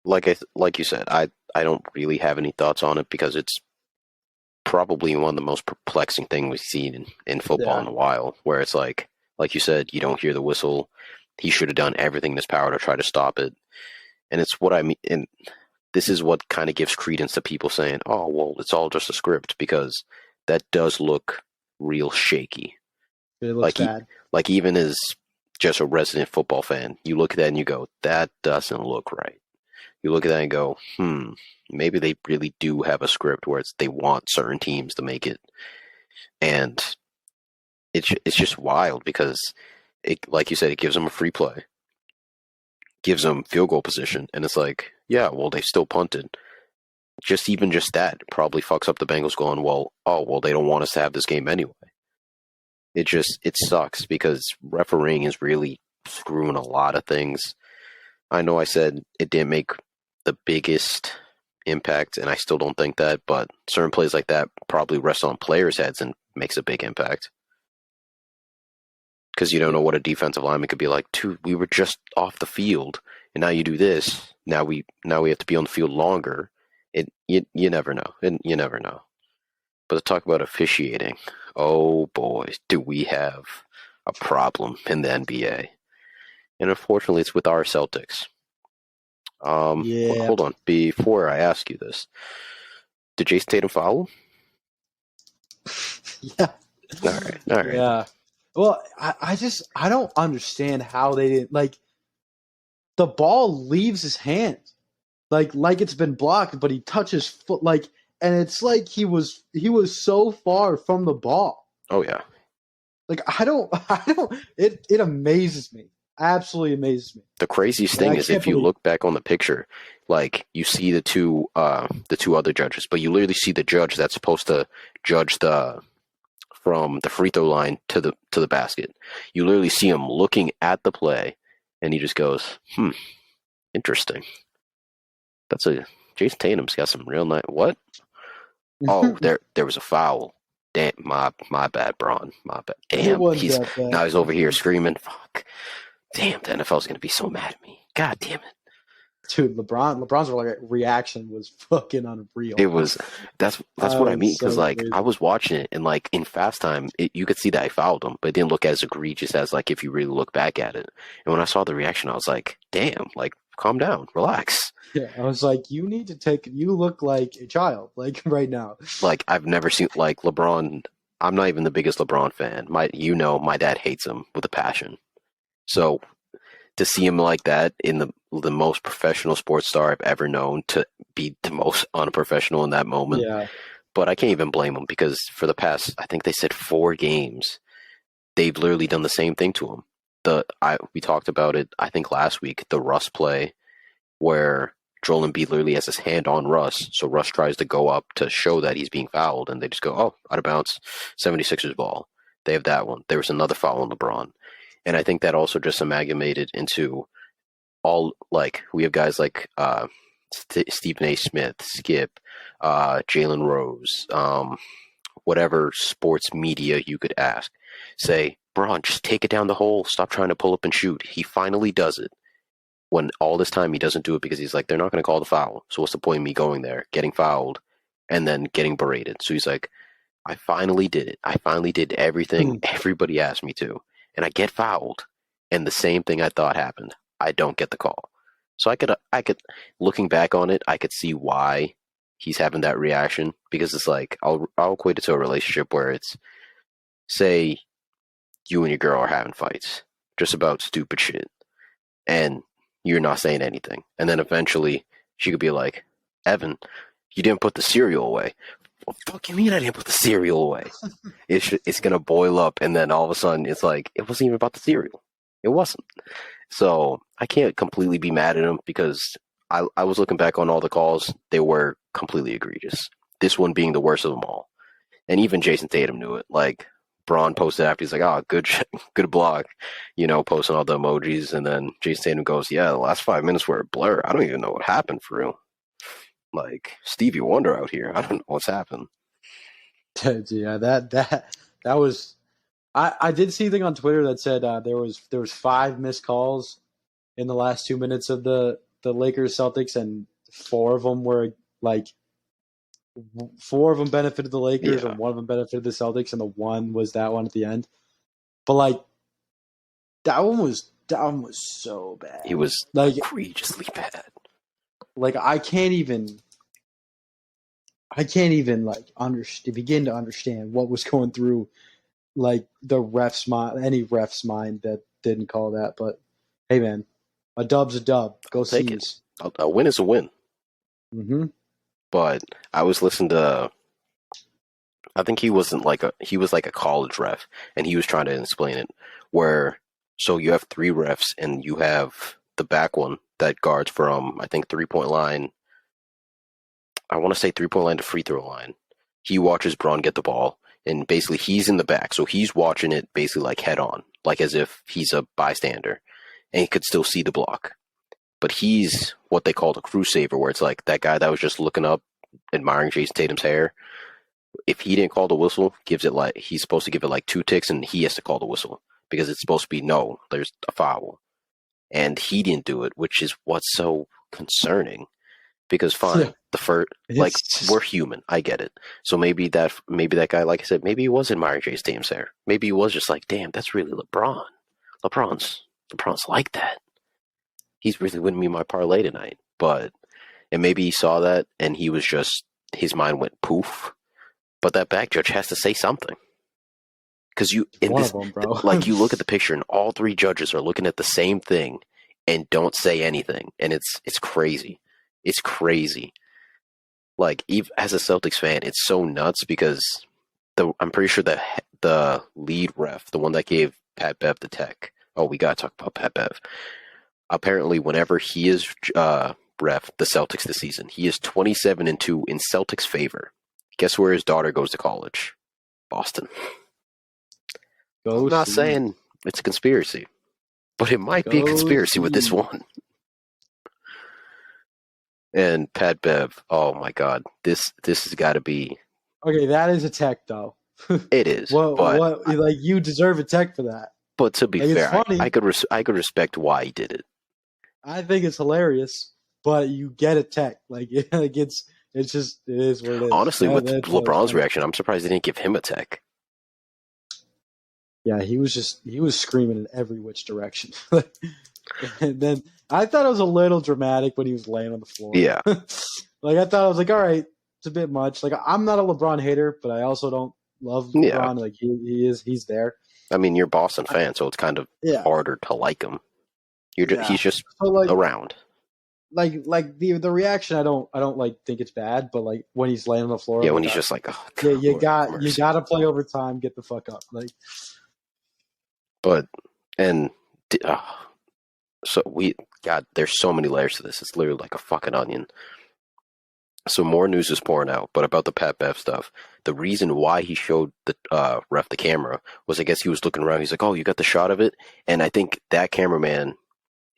Speaker 1: Like you said, I don't really have any thoughts on it because it's probably one of the most perplexing things we've seen in football
Speaker 2: Yeah,
Speaker 1: in a while, where it's like you said, you don't hear the whistle. He should have done everything in his power to try to stop it. And it's what I mean, and this is what kind of gives credence to people saying, "Oh, well, it's all just a script," because that does look real shaky.
Speaker 2: it looks
Speaker 1: Like
Speaker 2: bad.
Speaker 1: like even as just a resident football fan, you look at that and you go, "That doesn't look right." You look at that and go, maybe they really do have a script where they want certain teams to make it, and it's just wild because it, like you said, it gives them a free play, gives them field goal position, and it's like, yeah, well, they still punted. Just that probably fucks up the Bengals going, well, oh, well, they don't want us to have this game anyway. It sucks because refereeing is really screwing a lot of things. I know I said it didn't make the biggest impact, and I still don't think that, but certain plays like that probably rest on players' heads and makes a big impact. Because you don't know
Speaker 2: Yeah,
Speaker 1: what a defensive lineman could be like. Dude, we were just off the field, and now you do this. Now we have to be on the field longer. You never know, and you never know. But to talk about officiating, oh boy, do we have a problem in the NBA? And unfortunately, it's with our Celtics.
Speaker 2: yeah,
Speaker 1: Hold on. Before I ask you this, did Jason Tatum foul?
Speaker 2: yeah,
Speaker 1: All right, all right.
Speaker 2: yeah. Well, I don't understand how they didn't like the ball leaves his hand like it's been blocked, but he touches foot and it's like he was so far from the ball.
Speaker 1: Oh yeah.
Speaker 2: Like I don't it amazes me. Absolutely amazes me.
Speaker 1: The craziest
Speaker 2: Like
Speaker 1: thing
Speaker 2: I
Speaker 1: is
Speaker 2: can't
Speaker 1: if you
Speaker 2: believe
Speaker 1: look back on the picture, like you see the two other judges, but you literally see the judge that's supposed to judge the from the free throw line to the basket. You literally see him looking at the play, and he just goes, interesting. That's a Jason Tatum's got some real nice. What? Oh,
Speaker 2: it
Speaker 1: there was a foul. Damn, my bad, Braun. My bad. Damn,
Speaker 2: wasn't that bad.
Speaker 1: now he's over here screaming. Fuck. Damn, the NFL's gonna be so mad at me. God damn it.
Speaker 2: Dude, LeBron's like reaction was fucking
Speaker 1: It
Speaker 2: unreal.
Speaker 1: was that's
Speaker 2: I
Speaker 1: what I
Speaker 2: was
Speaker 1: mean because
Speaker 2: so
Speaker 1: like I
Speaker 2: crazy.
Speaker 1: was watching it and like in fast time you could see that I fouled him, but it didn't look as egregious as like if you really look back at it. And when I saw the reaction, I was like, damn, like calm down, relax.
Speaker 2: Yeah, I was like, you look like a child, like right now.
Speaker 1: Like I've never seen like LeBron. I'm not even the biggest LeBron fan. My dad hates him with a passion. So to see him like that in the most professional sports star I've ever known to be the most unprofessional in that moment.
Speaker 2: Yeah,
Speaker 1: But I can't even blame him because for the past, I think they said 4 games, they've literally done the same thing to him. We talked about it, I think last week, the Russ play where Joel Embiid literally has his hand on Russ, so Russ tries to go up to show that he's being fouled, and they just go, oh, out of bounds, 76ers ball. They have that one. There was another foul on LeBron. And I think that also just amalgamated into all like we have guys like Stephen A. Smith, Skip, Jalen Rose, whatever sports media you could ask, say, Braun, just take it down the hole. Stop trying to pull up and shoot. He finally does it. When all this time he doesn't do it because he's like, they're not going to call the foul. So what's the point of me going there, getting fouled, and then getting berated? So he's like, I finally did it. I finally did everything everybody asked me to. And I get fouled. And the same thing I thought happened. I don't get the call. So looking back on it, I could see why he's having that reaction because it's like, I'll equate it to a relationship where it's, say, you and your girl are having fights just about stupid shit. And you're not saying anything. And then eventually she could be like, Evan, you didn't put the cereal away. What the fuck you mean I didn't put the cereal away? It's gonna boil up, and then all of a sudden it's like it wasn't even about the cereal. It wasn't. So I can't completely be mad at him because I was looking back on all the calls; they were completely egregious. This one being the worst of them all, and even Jason Tatum knew it. Like Braun posted after he's like, "Oh, good, good block," posting all the emojis, and then Jason Tatum goes, "Yeah, the last 5 minutes were a blur. I don't even know what happened for real. Like Stevie Wonder out here. I don't know what's happened."
Speaker 2: yeah, that was I did see a thing on Twitter that said there was 5 missed calls in the last 2 minutes of the Lakers Celtics, and 4 of them were like 4 of them benefited the Lakers,
Speaker 1: Yeah,
Speaker 2: and 1 of them benefited the Celtics, and the one was that one at the end. But like that one was so
Speaker 1: he
Speaker 2: bad.
Speaker 1: was
Speaker 2: Like
Speaker 1: egregiously bad.
Speaker 2: like I can't even like begin to understand what was going through like the ref's mind, any ref's mind that didn't call that. But hey, man, a dub's a dub. Go
Speaker 1: I'll take it.
Speaker 2: C's.
Speaker 1: A win is a win.
Speaker 2: Mm-hmm.
Speaker 1: But I was listening to. I think he was like a college ref, and he was trying to explain it. Where so you have 3 refs, and you have the back one that guards from I think 3 point line. I want to say 3 point line to free throw line. He watches Braun get the ball, and basically he's in the back, so he's watching it basically like head on, like as if he's a bystander, and he could still see the block. But he's what they call a crew saver, where it's like that guy that was just looking up, admiring Jason Tatum's hair. If he didn't call the whistle, gives it like he's supposed to give it like 2 ticks, and he has to call the whistle because it's supposed to be no, there's a foul, and he didn't do it, which is what's so concerning. Because
Speaker 2: Yeah,
Speaker 1: fine, the first like
Speaker 2: it's
Speaker 1: we're
Speaker 2: just
Speaker 1: human, I get it. So maybe that guy, like I said, maybe he was admiring Jason Tatum's hair. Maybe he was just like, damn, that's really LeBron. LeBron's like that. He's really winning me my parlay tonight. And maybe he saw that and he was just his mind went poof. But that back judge has to say something because you in
Speaker 2: one
Speaker 1: this
Speaker 2: of them, bro.
Speaker 1: like you look at the picture and all 3 judges are looking at the same thing and don't say anything, and it's crazy. It's crazy. Like even as a Celtics fan, it's so nuts because I'm pretty sure that the lead ref, the one that gave Pat Bev the tech. Oh, we gotta talk about Pat Bev. Apparently, whenever he is ref the Celtics this season, he is 27-2 in Celtics favor. Guess where his daughter goes to college? Boston. I'm
Speaker 2: Go
Speaker 1: not
Speaker 2: C's.
Speaker 1: saying it's a conspiracy, but it might be a
Speaker 2: Go
Speaker 1: conspiracy with this
Speaker 2: C's.
Speaker 1: one. And Pat Bev, oh my God, this has got to be.
Speaker 2: Okay, that is a tech though.
Speaker 1: It is,
Speaker 2: What like you deserve a tech for that.
Speaker 1: but to be
Speaker 2: Like it's
Speaker 1: fair,
Speaker 2: funny.
Speaker 1: I could respect why he did it.
Speaker 2: I think it's hilarious, but you get a tech. Like, like it's just it is what it is.
Speaker 1: Honestly, with
Speaker 2: That's
Speaker 1: LeBron's
Speaker 2: funny.
Speaker 1: reaction, I'm surprised they didn't give him a tech.
Speaker 2: Yeah, he was screaming in every which direction. And then I thought it was a little dramatic when he was laying on the floor.
Speaker 1: Yeah,
Speaker 2: Like I thought I was like, all right, it's a bit much. Like I'm not a LeBron hater, but I also don't love
Speaker 1: yeah.
Speaker 2: LeBron. Like he's there.
Speaker 1: I mean, you're a Boston fan, so it's kind of
Speaker 2: Yeah,
Speaker 1: harder to like him. He's
Speaker 2: yeah.
Speaker 1: just
Speaker 2: So like
Speaker 1: around.
Speaker 2: the reaction, I don't like think it's bad, but like when he's laying on the floor,
Speaker 1: Yeah,
Speaker 2: I'm
Speaker 1: when
Speaker 2: like,
Speaker 1: he's
Speaker 2: all right,
Speaker 1: just like, oh,
Speaker 2: yeah,
Speaker 1: God, Lord have
Speaker 2: you
Speaker 1: mercy.
Speaker 2: got to play overtime. Get the fuck up. Like
Speaker 1: But and uh, so God, there's so many layers to this. It's literally like a fucking onion. So more news is pouring out, but about the Pat Bev stuff, the reason why he showed the ref the camera was I guess he was looking around. He's like, "Oh, you got the shot of it," and I think that cameraman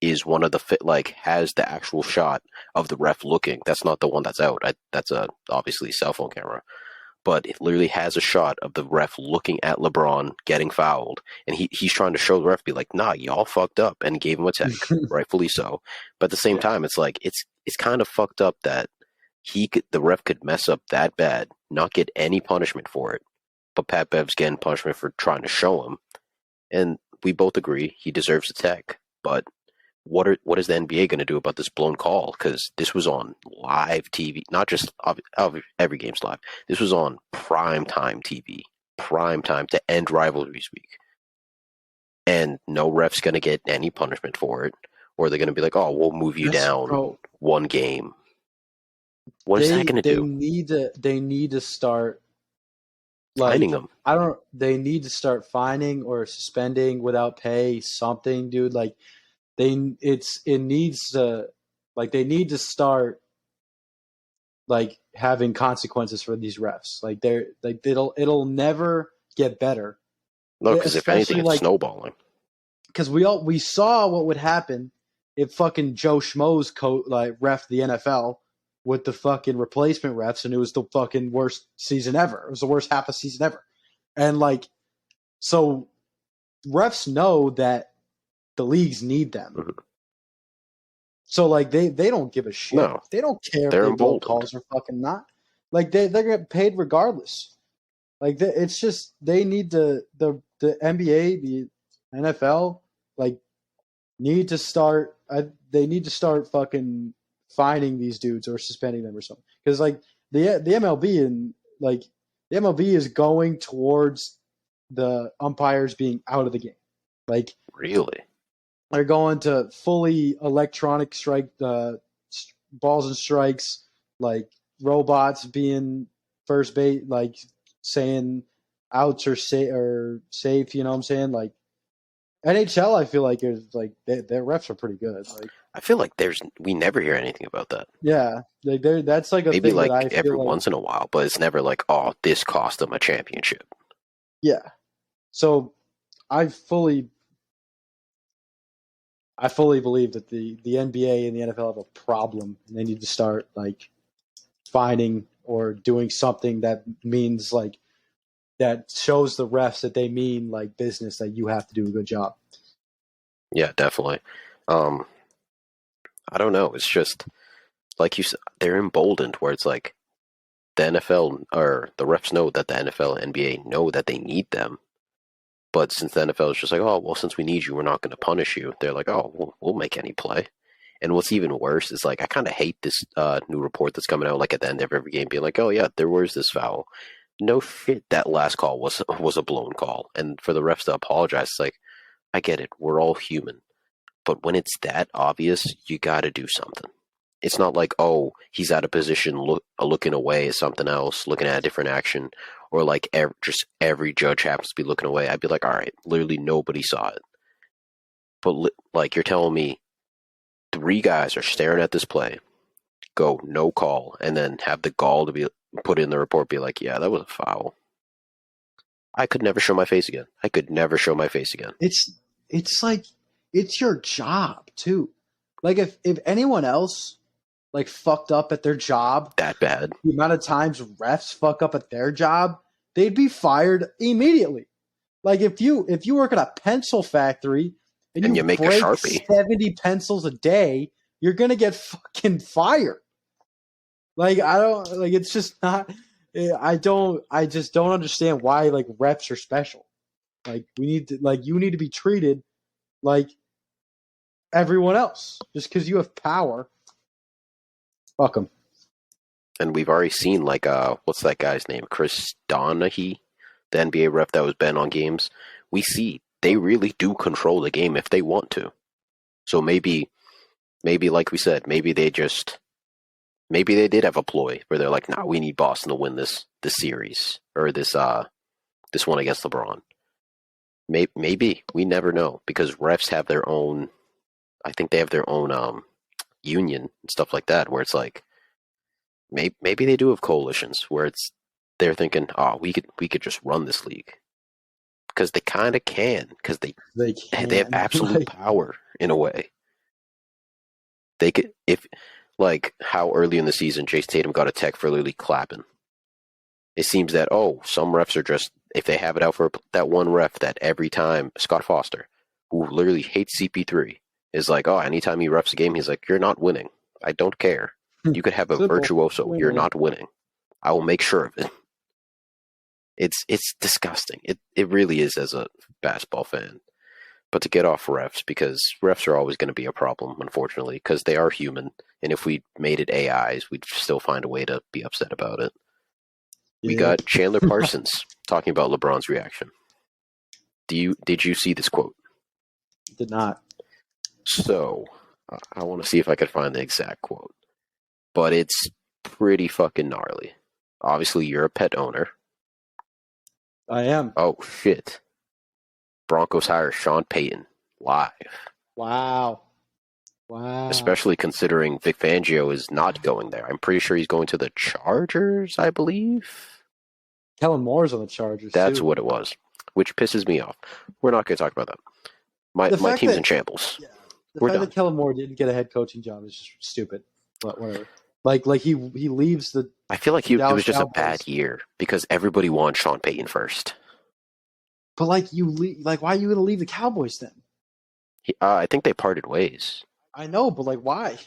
Speaker 1: is one of the fit like has the actual shot of the ref looking. That's not the one that's out. That's a obviously cell phone camera, but it literally has a shot of the ref looking at LeBron getting fouled, and he's trying to show the ref, be like, "Nah, y'all fucked up," and gave him a tech, rightfully so. But at the same
Speaker 2: yeah,
Speaker 1: time, it's like it's kind of fucked up that the ref could mess up that bad, not get any punishment for it, but Pat Bev's getting punishment for trying to show him, and we both agree he deserves a tech. But what is the NBA going to do about this blown call? Because this was on live TV, not just every game's live. This was on prime time TV, prime time to end rivalries week, and no ref's going to get any punishment for it, or they're going to be like, "Oh, we'll move you
Speaker 2: that's
Speaker 1: down
Speaker 2: bro.
Speaker 1: 1 game." What is that
Speaker 2: They
Speaker 1: going to
Speaker 2: they
Speaker 1: do?
Speaker 2: need to they need to start
Speaker 1: Finding
Speaker 2: like
Speaker 1: them.
Speaker 2: I don't. They need to start fining or suspending without pay something, dude. Like it needs to like they need to start like having consequences for these refs. Like they're like it'll never get better,
Speaker 1: No, because if anything,
Speaker 2: especially
Speaker 1: it's
Speaker 2: like
Speaker 1: snowballing.
Speaker 2: because we saw what would happen if fucking Joe Schmo's like ref the NFL with the fucking replacement refs, and it was the fucking worst season ever. It was the worst half of season ever, and like So refs know that the leagues need them.
Speaker 1: Mhm.
Speaker 2: So like they don't give a shit.
Speaker 1: No,
Speaker 2: They don't care if
Speaker 1: they're
Speaker 2: they blow
Speaker 1: emboldened.
Speaker 2: calls or fucking not. Like they're getting paid regardless. Like it's just they need to the NBA, the NFL, like need to start. They need to start fucking fining these dudes or suspending them or something. Because like the MLB and like the MLB is going towards the umpires being out of the game. Like
Speaker 1: Really?
Speaker 2: they're going to fully electronic strike balls and strikes, like robots being first base, like saying outs or safe. You know what I'm saying? Like NHL, I feel like is like their refs are pretty good. Like
Speaker 1: I feel like we never hear anything about that.
Speaker 2: yeah, like that's like a
Speaker 1: Maybe
Speaker 2: thing that
Speaker 1: like
Speaker 2: I
Speaker 1: every
Speaker 2: feel like
Speaker 1: once in a while, but it's never like, oh, this cost them a championship.
Speaker 2: yeah. So I fully I fully believe that the NBA and the NFL have a problem, and they need to start like finding or doing something that means like that shows the refs that they mean like business, that you have to do a good job.
Speaker 1: Yeah, definitely. Um, I don't know. It's just like you said, they're emboldened where it's like the NFL or the refs know that the NFL and NBA know that they need them. But since the NFL is just like, oh, well, since we need you, we're not going to punish you. They're like, oh, we'll make any play. And what's even worse is like, I kind of hate this new report that's coming out like at the end of every game, being like, oh yeah, there was this foul. No shit, that last call was a blown call, and for the refs to apologize, it's like, I get it, we're all human, but when it's that obvious, you got to do something. It's not like, oh, he's out of position, looking away at something else, looking at a different action, or like just every judge happens to be looking away. I'd be like, all right, literally nobody saw it. But like you're telling me, three guys are staring at this play, go no call, and then have the gall to be put in the report, be like, yeah, that was a foul. I could never show my face again. I could never show my face again.
Speaker 2: It's like it's your job too. Like if anyone else like fucked up at their job,
Speaker 1: That bad.
Speaker 2: the amount of times refs fuck up at their job, they'd be fired immediately. Like if you work at a pencil factory and
Speaker 1: And
Speaker 2: you
Speaker 1: you make a
Speaker 2: break
Speaker 1: Sharpie.
Speaker 2: 70 pencils a day, you're gonna get fucking fired. Like I don't like it's just not. I just don't understand why like refs are special. Like we need to like you need to be treated like everyone else. Just because you have power, fuck them.
Speaker 1: And we've already seen like what's that guy's name? Chris Donahue, the NBA ref that was banned on games. We see they really do control the game if they want to. So maybe like we said, maybe they did have a ploy where they're like, nah, we need Boston to win this series or this one against LeBron. Maybe we never know because refs have their own. I think they have their own union and stuff like that where it's like maybe they do have coalitions where they're thinking, oh, we could just run this league because they kind of can because
Speaker 2: They
Speaker 1: they have
Speaker 2: can.
Speaker 1: absolute
Speaker 2: Like,
Speaker 1: power in a way. They could if like how early in the season Jason Tatum got a tech for literally clapping. It seems that some refs are just if they have it out for that one ref that every time Scott Foster, who literally hates CP3, is like, oh, anytime he refs a game, he's like, you're not winning. I don't care. You could have a
Speaker 2: simple.
Speaker 1: virtuoso.
Speaker 2: Win
Speaker 1: You're
Speaker 2: win.
Speaker 1: not winning. I will make sure of it. It's disgusting. It really is as a basketball fan. But to get off refs because refs are always going to be a problem, unfortunately, because they are human. And if we made it AIs, we'd still find a way to be upset about it. We
Speaker 2: Yep.
Speaker 1: got Chandler Parsons talking about LeBron's reaction. Did you see this quote?
Speaker 2: Did not.
Speaker 1: So I want to see if I could find the exact quote, but it's pretty fucking gnarly. Obviously, you're a pet owner.
Speaker 2: I am.
Speaker 1: Oh shit! Broncos hire Sean Payton live,
Speaker 2: Wow. Wow.
Speaker 1: especially considering Vic Fangio is not going there. I'm pretty sure he's going to the Chargers, I believe.
Speaker 2: Kellen Moore's on the Chargers
Speaker 1: That's
Speaker 2: too.
Speaker 1: what it was, which pisses me off. We're not going to talk about that.
Speaker 2: The
Speaker 1: My
Speaker 2: fact
Speaker 1: team's in
Speaker 2: that
Speaker 1: shambles.
Speaker 2: yeah, the
Speaker 1: We're
Speaker 2: fact
Speaker 1: done.
Speaker 2: that Kellen Moore didn't get a head coaching job is just stupid. But whatever. Like he leaves
Speaker 1: I feel like
Speaker 2: the
Speaker 1: it
Speaker 2: Dallas
Speaker 1: was just a bad
Speaker 2: Cowboys.
Speaker 1: year because everybody wanted Sean Payton first.
Speaker 2: But like like why are you gonna leave the Cowboys then?
Speaker 1: I think they parted ways.
Speaker 2: I know, but like why?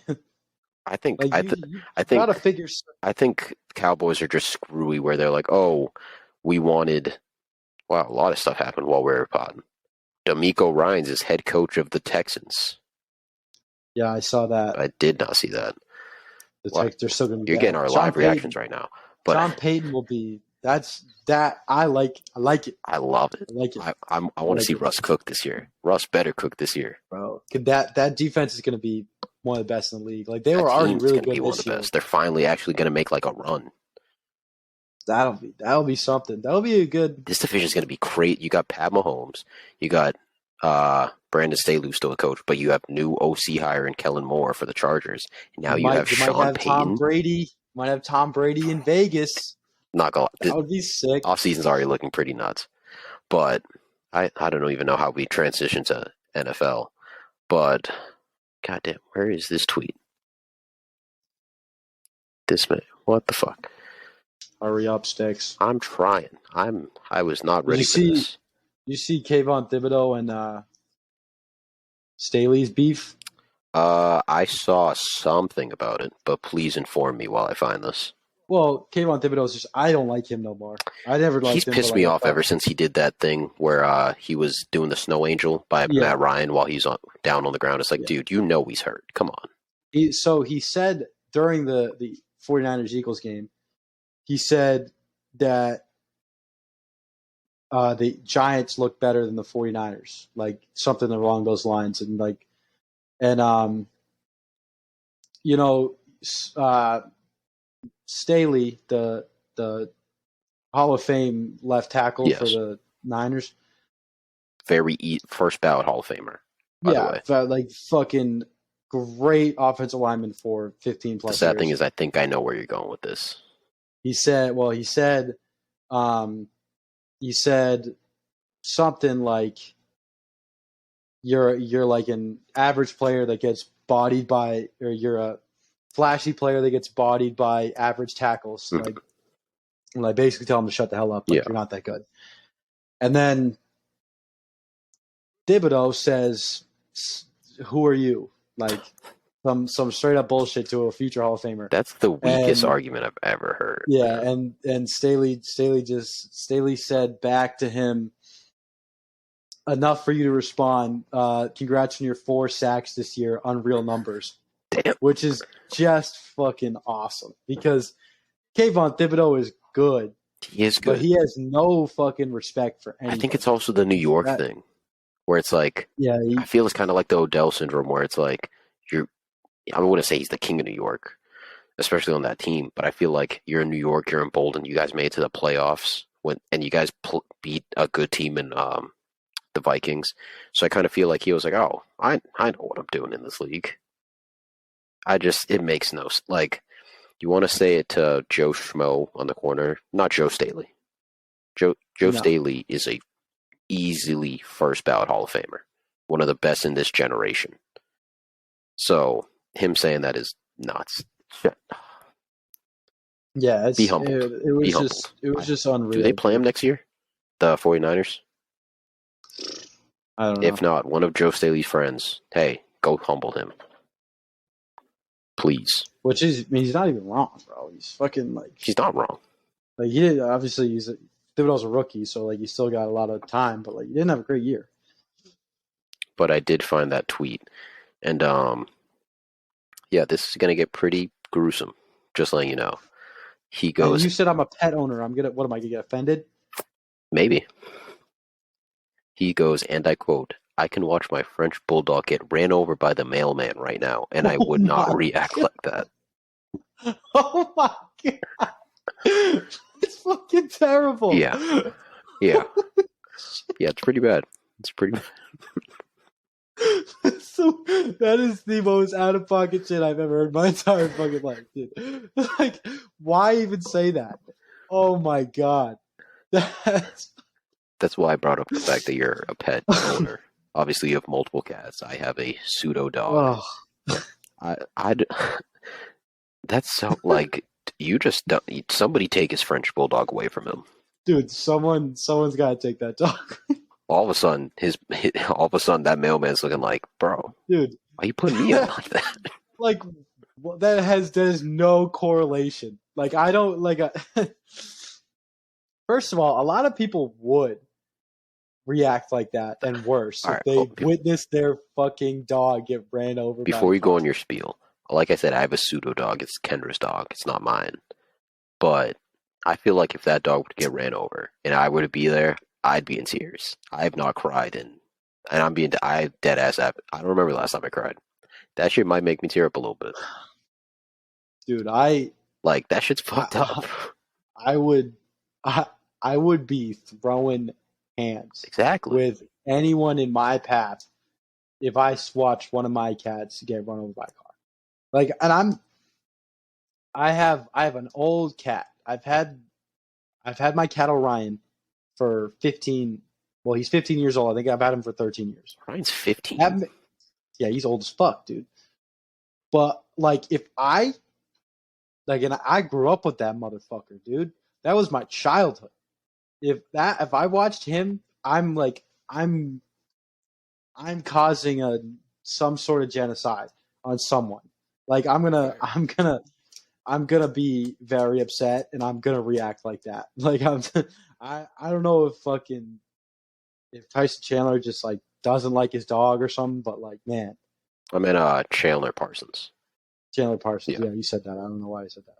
Speaker 1: I think
Speaker 2: Like
Speaker 1: I th-
Speaker 2: you
Speaker 1: I
Speaker 2: gotta
Speaker 1: think
Speaker 2: figure.
Speaker 1: I think Cowboys are just screwy where they're like, oh, we wanted. Wow, a lot of stuff happened while we were potting. D'Amico Ryans is head coach of the Texans.
Speaker 2: Yeah, I saw that.
Speaker 1: I did not see that.
Speaker 2: The
Speaker 1: What?
Speaker 2: They're still gonna be
Speaker 1: You're getting
Speaker 2: bad.
Speaker 1: our live reactions right now, but
Speaker 2: Sean Payton will be. That's that. I like it.
Speaker 1: I love it.
Speaker 2: I like it.
Speaker 1: I
Speaker 2: I
Speaker 1: want to
Speaker 2: like
Speaker 1: see
Speaker 2: it,
Speaker 1: Russ cook this year. Russ better cook this year.
Speaker 2: bro. That defense is gonna be one of the best in the league. Like they
Speaker 1: That
Speaker 2: were already
Speaker 1: team is
Speaker 2: really
Speaker 1: going to be
Speaker 2: good
Speaker 1: one of
Speaker 2: this
Speaker 1: the
Speaker 2: year.
Speaker 1: best. They're finally actually going to make like a run.
Speaker 2: That'll be something. That'll be a good.
Speaker 1: This division is going to be great. You got Pat Mahomes. You got Brandon Staley still a coach, but you have new OC hire in Kellen Moore for the Chargers. And now you have
Speaker 2: You might
Speaker 1: Sean
Speaker 2: have Tom
Speaker 1: Payton.
Speaker 2: Brady. Might have Tom Brady in Vegas.
Speaker 1: Not gonna
Speaker 2: That
Speaker 1: lie,
Speaker 2: would be sick.
Speaker 1: off season's already looking pretty nuts. But I don't even know how we transition to NFL. But goddamn, where is this tweet? This man, what the fuck?
Speaker 2: Hurry up, sticks.
Speaker 1: I'm trying. I was not
Speaker 2: Did
Speaker 1: ready for this.
Speaker 2: you see Kayvon Thibodeau and Staley's beef?
Speaker 1: I saw something about it, but please inform me while I find this.
Speaker 2: Well, Kayvon Thibodeau's just I don't like him no more. I never
Speaker 1: He's
Speaker 2: liked him, but
Speaker 1: pissed me
Speaker 2: like I
Speaker 1: off
Speaker 2: thought,
Speaker 1: ever since he did that thing where he was doing the snow angel by
Speaker 2: yeah,
Speaker 1: Matt Ryan while he's down on the ground. It's like,
Speaker 2: yeah.
Speaker 1: dude, you know he's hurt. Come on.
Speaker 2: He said during the 49ers Eagles game, he said that the Giants look better than the 49ers, like something along those lines, and like and you know uh, Staley, the Hall of Fame left tackle for
Speaker 1: Yes.
Speaker 2: the Niners.
Speaker 1: First ballot Hall of Famer, by the
Speaker 2: Yeah,
Speaker 1: way.
Speaker 2: like fucking great offensive lineman for 15
Speaker 1: The
Speaker 2: plus
Speaker 1: sad thing
Speaker 2: years.
Speaker 1: is, I think I know where you're going with this.
Speaker 2: Um, he said something like you're like an average player that gets bodied by, or you're a flashy player that gets bodied by average tackles.
Speaker 1: Mhm.
Speaker 2: Like basically tell him to shut the hell up. Like
Speaker 1: Yeah.
Speaker 2: you're not that good. And then Thibodeau says, "Who are you?" Like some straight up bullshit to a future Hall of Famer.
Speaker 1: That's the weakest
Speaker 2: And
Speaker 1: argument I've ever heard.
Speaker 2: yeah,
Speaker 1: Man.
Speaker 2: and Staley said back to him, enough for you to respond. Congrats on your 4 sacks this year, unreal numbers,
Speaker 1: Damn.
Speaker 2: which is just fucking awesome because Kayvon Thibodeau is good,
Speaker 1: He is
Speaker 2: but
Speaker 1: good.
Speaker 2: he has no fucking respect for
Speaker 1: I think
Speaker 2: anybody.
Speaker 1: it's also the New York thing where it's like,
Speaker 2: Yeah,
Speaker 1: I feel it's kind of like the Odell syndrome where it's like, you're, I wouldn't say he's the king of New York, especially on that team, but I feel like you're in New York, you're emboldened, you guys made it to the playoffs and you guys beat a good team in the Vikings. So I kind of feel like he was like, oh, I know what I'm doing in this league. It makes no, like, you want to say it to Joe Schmo on the corner, not Joe Staley. Joe
Speaker 2: no,
Speaker 1: Staley is a easily first ballot Hall of Famer, one of the best in this generation. So him saying that is nuts. Shit.
Speaker 2: yeah,
Speaker 1: Be humbled. Be humbled.
Speaker 2: it was just unreal.
Speaker 1: Do they play him next year? The 49ers?
Speaker 2: I don't know.
Speaker 1: If not, one of Joe Staley's friends, hey, go humble him. Please.
Speaker 2: Which is, I mean, he's not even wrong, bro. He's fucking like
Speaker 1: He's not wrong.
Speaker 2: he did obviously Thibodeau's a rookie, so like he still got a lot of time, but like he didn't have a great year.
Speaker 1: But I did find that tweet. And yeah, this is gonna get pretty gruesome. Just letting you know. He
Speaker 2: And
Speaker 1: goes,
Speaker 2: you said I'm a pet owner. What am I gonna get offended?
Speaker 1: maybe. He goes, and I quote, I can watch my French bulldog get ran over by the mailman right now, and I would not
Speaker 2: my
Speaker 1: react like that.
Speaker 2: Oh my god. It's fucking terrible.
Speaker 1: Yeah. Yeah. Yeah, it's pretty bad. It's pretty bad.
Speaker 2: So that is the most out of pocket shit I've ever heard in my entire fucking life, dude. Like, why even say that? Oh my god. That's
Speaker 1: That's why I brought up the fact that you're a pet owner. Obviously, you have multiple cats. I have a pseudo dog.
Speaker 2: oh.
Speaker 1: I, that's so, like, you just don't, somebody take his French bulldog away from him.
Speaker 2: Dude, someone's got to take that dog.
Speaker 1: All of a sudden, all of a sudden, that mailman's looking like, bro,
Speaker 2: Dude,
Speaker 1: why you putting me in like that?
Speaker 2: like there's no correlation. Like I don't like. First of all, a lot of people would react like that and worse
Speaker 1: All
Speaker 2: if
Speaker 1: right,
Speaker 2: they witnessed their fucking dog get ran over by a
Speaker 1: before you go
Speaker 2: car.
Speaker 1: on your spiel, like I said, I have a pseudo dog. It's Kendra's dog. It's not mine. But I feel like if that dog would get ran over and I were to be there, I'd be in tears. I have not cried and I dead ass. I don't remember the last time I cried. That shit might make me tear up a little bit.
Speaker 2: Dude,
Speaker 1: Like that shit's fucked up.
Speaker 2: I would I, I would be throwing hands
Speaker 1: Exactly.
Speaker 2: with anyone in my path if I watched one of my cats get run over by a car. Like, and I have an old cat. I've had my cat Orion for 15. Well, he's 15 years old. I think I've had him for 13 years.
Speaker 1: Ryan's 15.
Speaker 2: Yeah, he's old as fuck, dude. But like, if I like, and I grew up with that motherfucker, dude. That was my childhood. If I watched him, I'm causing some sort of genocide on someone. Like I'm gonna be very upset and I'm gonna react like that. Like I don't know if Tyson Chandler just like doesn't like his dog or something, but like man,
Speaker 1: I mean, Chandler Parsons.
Speaker 2: Chandler Parsons,
Speaker 1: Yeah,
Speaker 2: yeah, you said that. I don't know why you said that.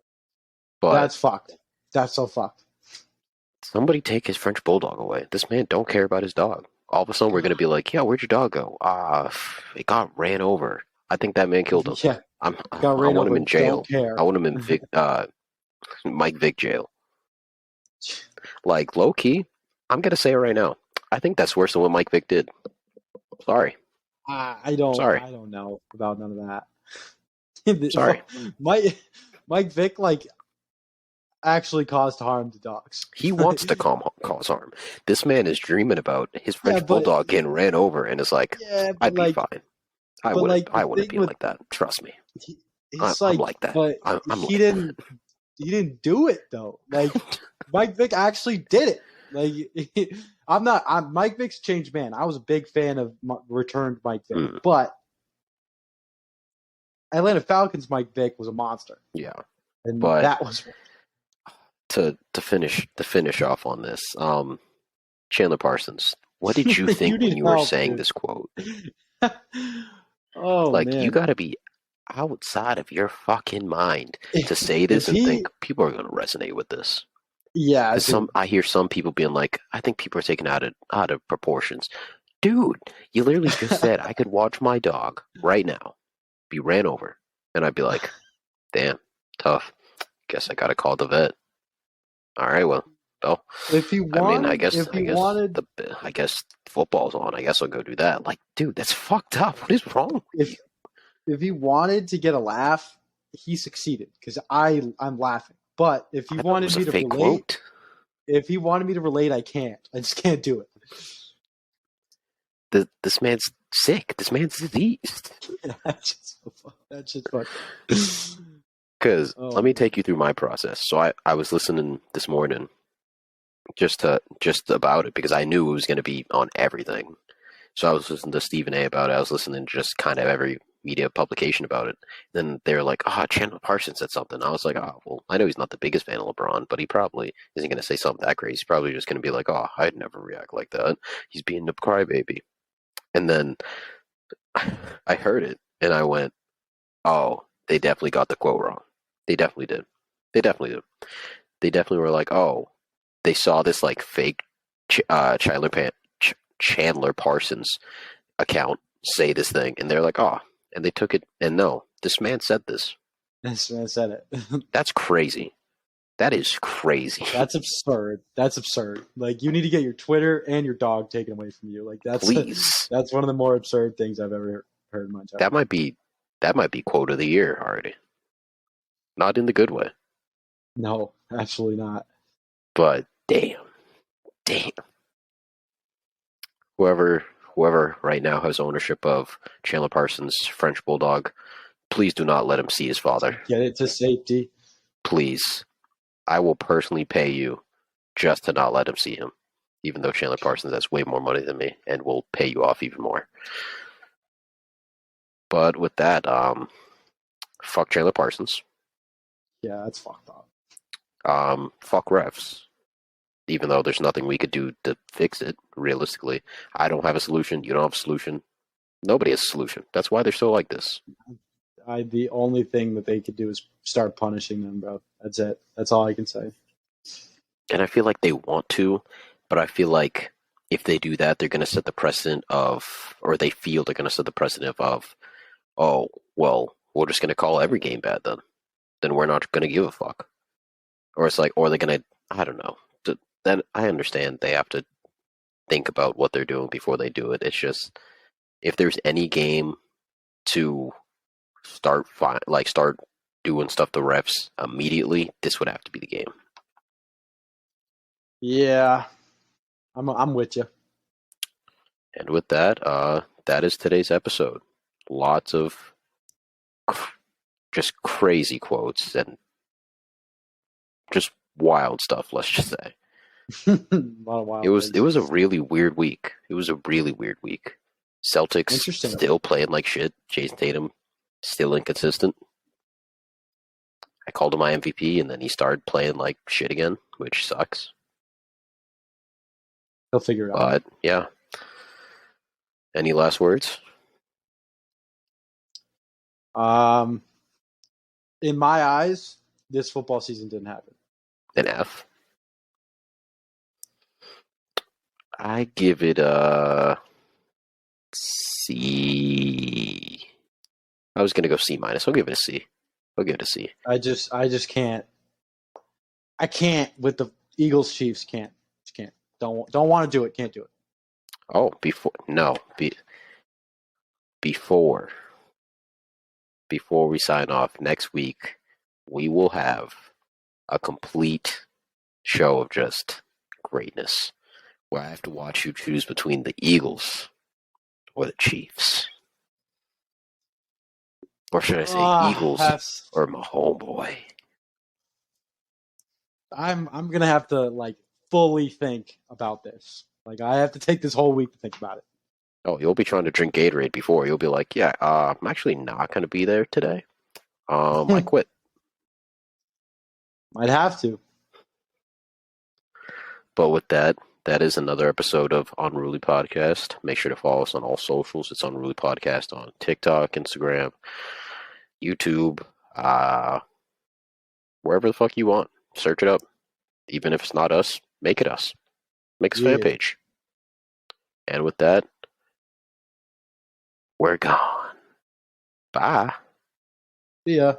Speaker 1: but
Speaker 2: That's fucked. That's so fucked.
Speaker 1: somebody take his French bulldog away. This man don't care about his dog. All of a sudden, we're gonna be like, "Yeah, where'd your dog go? It got ran over. I think that man killed him.
Speaker 2: Yeah, got
Speaker 1: I
Speaker 2: ran
Speaker 1: want him
Speaker 2: over.
Speaker 1: in
Speaker 2: Don't
Speaker 1: jail.
Speaker 2: care.
Speaker 1: I want him in Mike Vick jail. Like low key, I'm gonna say it right now. I think that's worse than what Mike Vick did. Sorry,
Speaker 2: I
Speaker 1: sorry,
Speaker 2: don't know about none of that.
Speaker 1: sorry.
Speaker 2: Mike Vick like actually caused harm to dogs.
Speaker 1: He wants to cause harm. This man is dreaming about his
Speaker 2: Yeah,
Speaker 1: French bulldog getting ran over, and is like,
Speaker 2: yeah,
Speaker 1: I'd be fine.
Speaker 2: but like the
Speaker 1: I wouldn't
Speaker 2: thing
Speaker 1: be
Speaker 2: with
Speaker 1: like that. Trust me.
Speaker 2: it's
Speaker 1: I'm
Speaker 2: like,
Speaker 1: like that.
Speaker 2: but
Speaker 1: I'm
Speaker 2: he
Speaker 1: like
Speaker 2: didn't he didn't do it though. Like Mike Vick actually did it. Like I'm Mike Vick's changed man. I was a big fan of returned Mike Vick,
Speaker 1: that.
Speaker 2: but Atlanta Falcons Mike Vick was a monster,
Speaker 1: Yeah,
Speaker 2: and
Speaker 1: but
Speaker 2: that was
Speaker 1: to finish off on this, Chandler Parsons, what did you think
Speaker 2: you
Speaker 1: when
Speaker 2: need
Speaker 1: you were
Speaker 2: help,
Speaker 1: saying
Speaker 2: dude.
Speaker 1: this quote?
Speaker 2: Oh
Speaker 1: Like, you
Speaker 2: man,
Speaker 1: got to be outside of your fucking mind to say
Speaker 2: if
Speaker 1: this and
Speaker 2: he
Speaker 1: think people are going to resonate with this.
Speaker 2: yeah,
Speaker 1: Because
Speaker 2: dude.
Speaker 1: I hear some people being like, I think people are taking out of proportions. Dude, you literally just said I could watch my dog right now be ran over, and I'd be like, damn, tough. Guess I got to call the vet. All right, well,
Speaker 2: If he
Speaker 1: I mean,
Speaker 2: if he wanted,
Speaker 1: I guess football's on. I guess I'll go do that. Like, dude, that's fucked up. What is wrong with
Speaker 2: if
Speaker 1: you?
Speaker 2: if he wanted to get a laugh, he succeeded because I'm laughing. But if he
Speaker 1: I thought it
Speaker 2: wanted
Speaker 1: was a
Speaker 2: me to
Speaker 1: fake
Speaker 2: relate,
Speaker 1: quote.
Speaker 2: if he wanted me to relate, I can't. I just can't do it.
Speaker 1: This man's sick. This man's diseased.
Speaker 2: That's just fucked.
Speaker 1: Because
Speaker 2: Oh,
Speaker 1: let me take you through my process. So I was listening this morning just about it because I knew it was going to be on everything. So I was listening to Stephen A. about it. I was listening to just kind of every media publication about it. Then they were like, "Oh, Chandler Parsons said something." I was like, "Oh, well, I know he's not the biggest fan of LeBron, but he probably isn't going to say something that crazy. He's probably just going to be like, oh, I'd never react like that. He's being a crybaby." And then I heard it and I went, "Oh, they definitely got the quote wrong. They definitely did. They definitely did. They definitely were like, oh, they saw this like fake Chandler Parsons account say this thing, and they're like, oh, and they took it. And no, this man said this.
Speaker 2: this man said it.
Speaker 1: That's crazy. That is crazy.
Speaker 2: That's absurd. That's absurd. Like you need to get your Twitter and your dog taken away from you. Like
Speaker 1: Please,
Speaker 2: that's one of the more absurd things I've ever heard in my
Speaker 1: that
Speaker 2: childhood.
Speaker 1: might be quote of the year already. Not in the good way,
Speaker 2: No, absolutely not.
Speaker 1: but damn. Whoever right now has ownership of Chandler Parsons' French Bulldog, please do not let him see his father.
Speaker 2: Get it to safety.
Speaker 1: Please. I will personally pay you just to not let him see him, even though Chandler Parsons has way more money than me and will pay you off even more. But with that, fuck Chandler Parsons.
Speaker 2: Yeah, that's fucked up.
Speaker 1: Fuck refs. Even though there's nothing we could do to fix it, realistically. I don't have a solution. You don't have a solution. Nobody has a solution. That's why they're so like this.
Speaker 2: The only thing that they could do is start punishing them, bro. That's it. That's all I can say.
Speaker 1: And I feel like they want to, but I feel like if they do that, they're going to set the precedent of, or they feel they're going to set the precedent of, oh, well, we're just going to call every game bad then. Then we're not going to give a fuck. Or it's like, or they're going to, I don't know. Then I understand they have to think about what they're doing before they do it. It's just, if there's any game to start doing stuff to refs immediately, this would have to be the game.
Speaker 2: Yeah, I'm with you.
Speaker 1: And with that, that is today's episode. Lots of just crazy quotes and just wild stuff. Let's just say
Speaker 2: A lot of wild
Speaker 1: it
Speaker 2: things.
Speaker 1: was a really weird week. It was a really weird week. Celtics
Speaker 2: Interesting.
Speaker 1: still playing like shit. Jason Tatum still inconsistent. I called him my MVP, and then he started playing like shit again, which sucks.
Speaker 2: He'll figure it out.
Speaker 1: But yeah. Any last words?
Speaker 2: In my eyes, this football season didn't happen.
Speaker 1: An F. I give it a C. I was gonna go C minus. I'll give it a C. I'll give it a C.
Speaker 2: I just can't. I can't with the Eagles Chiefs. Can't. Just can't. Don't want to do it. Can't do it.
Speaker 1: Oh, before we sign off next week, we will have a complete show of just greatness, where I have to watch you choose between the Eagles or the Chiefs. Or should I say Eagles or my homeboy?
Speaker 2: I'm gonna have to like fully think about this. Like I have to take this whole week to think about it.
Speaker 1: Oh, you'll be trying to drink Gatorade before. You'll be like, yeah, I'm actually not going to be there today. I quit.
Speaker 2: Might have to.
Speaker 1: But with that, that is another episode of Unruly Podcast. Make sure to follow us on all socials. It's Unruly Podcast on TikTok, Instagram, YouTube, wherever the fuck you want. Search it up. Even if it's not us, make it us. Make us a fan page. And with that, we're gone. Bye.
Speaker 2: See ya.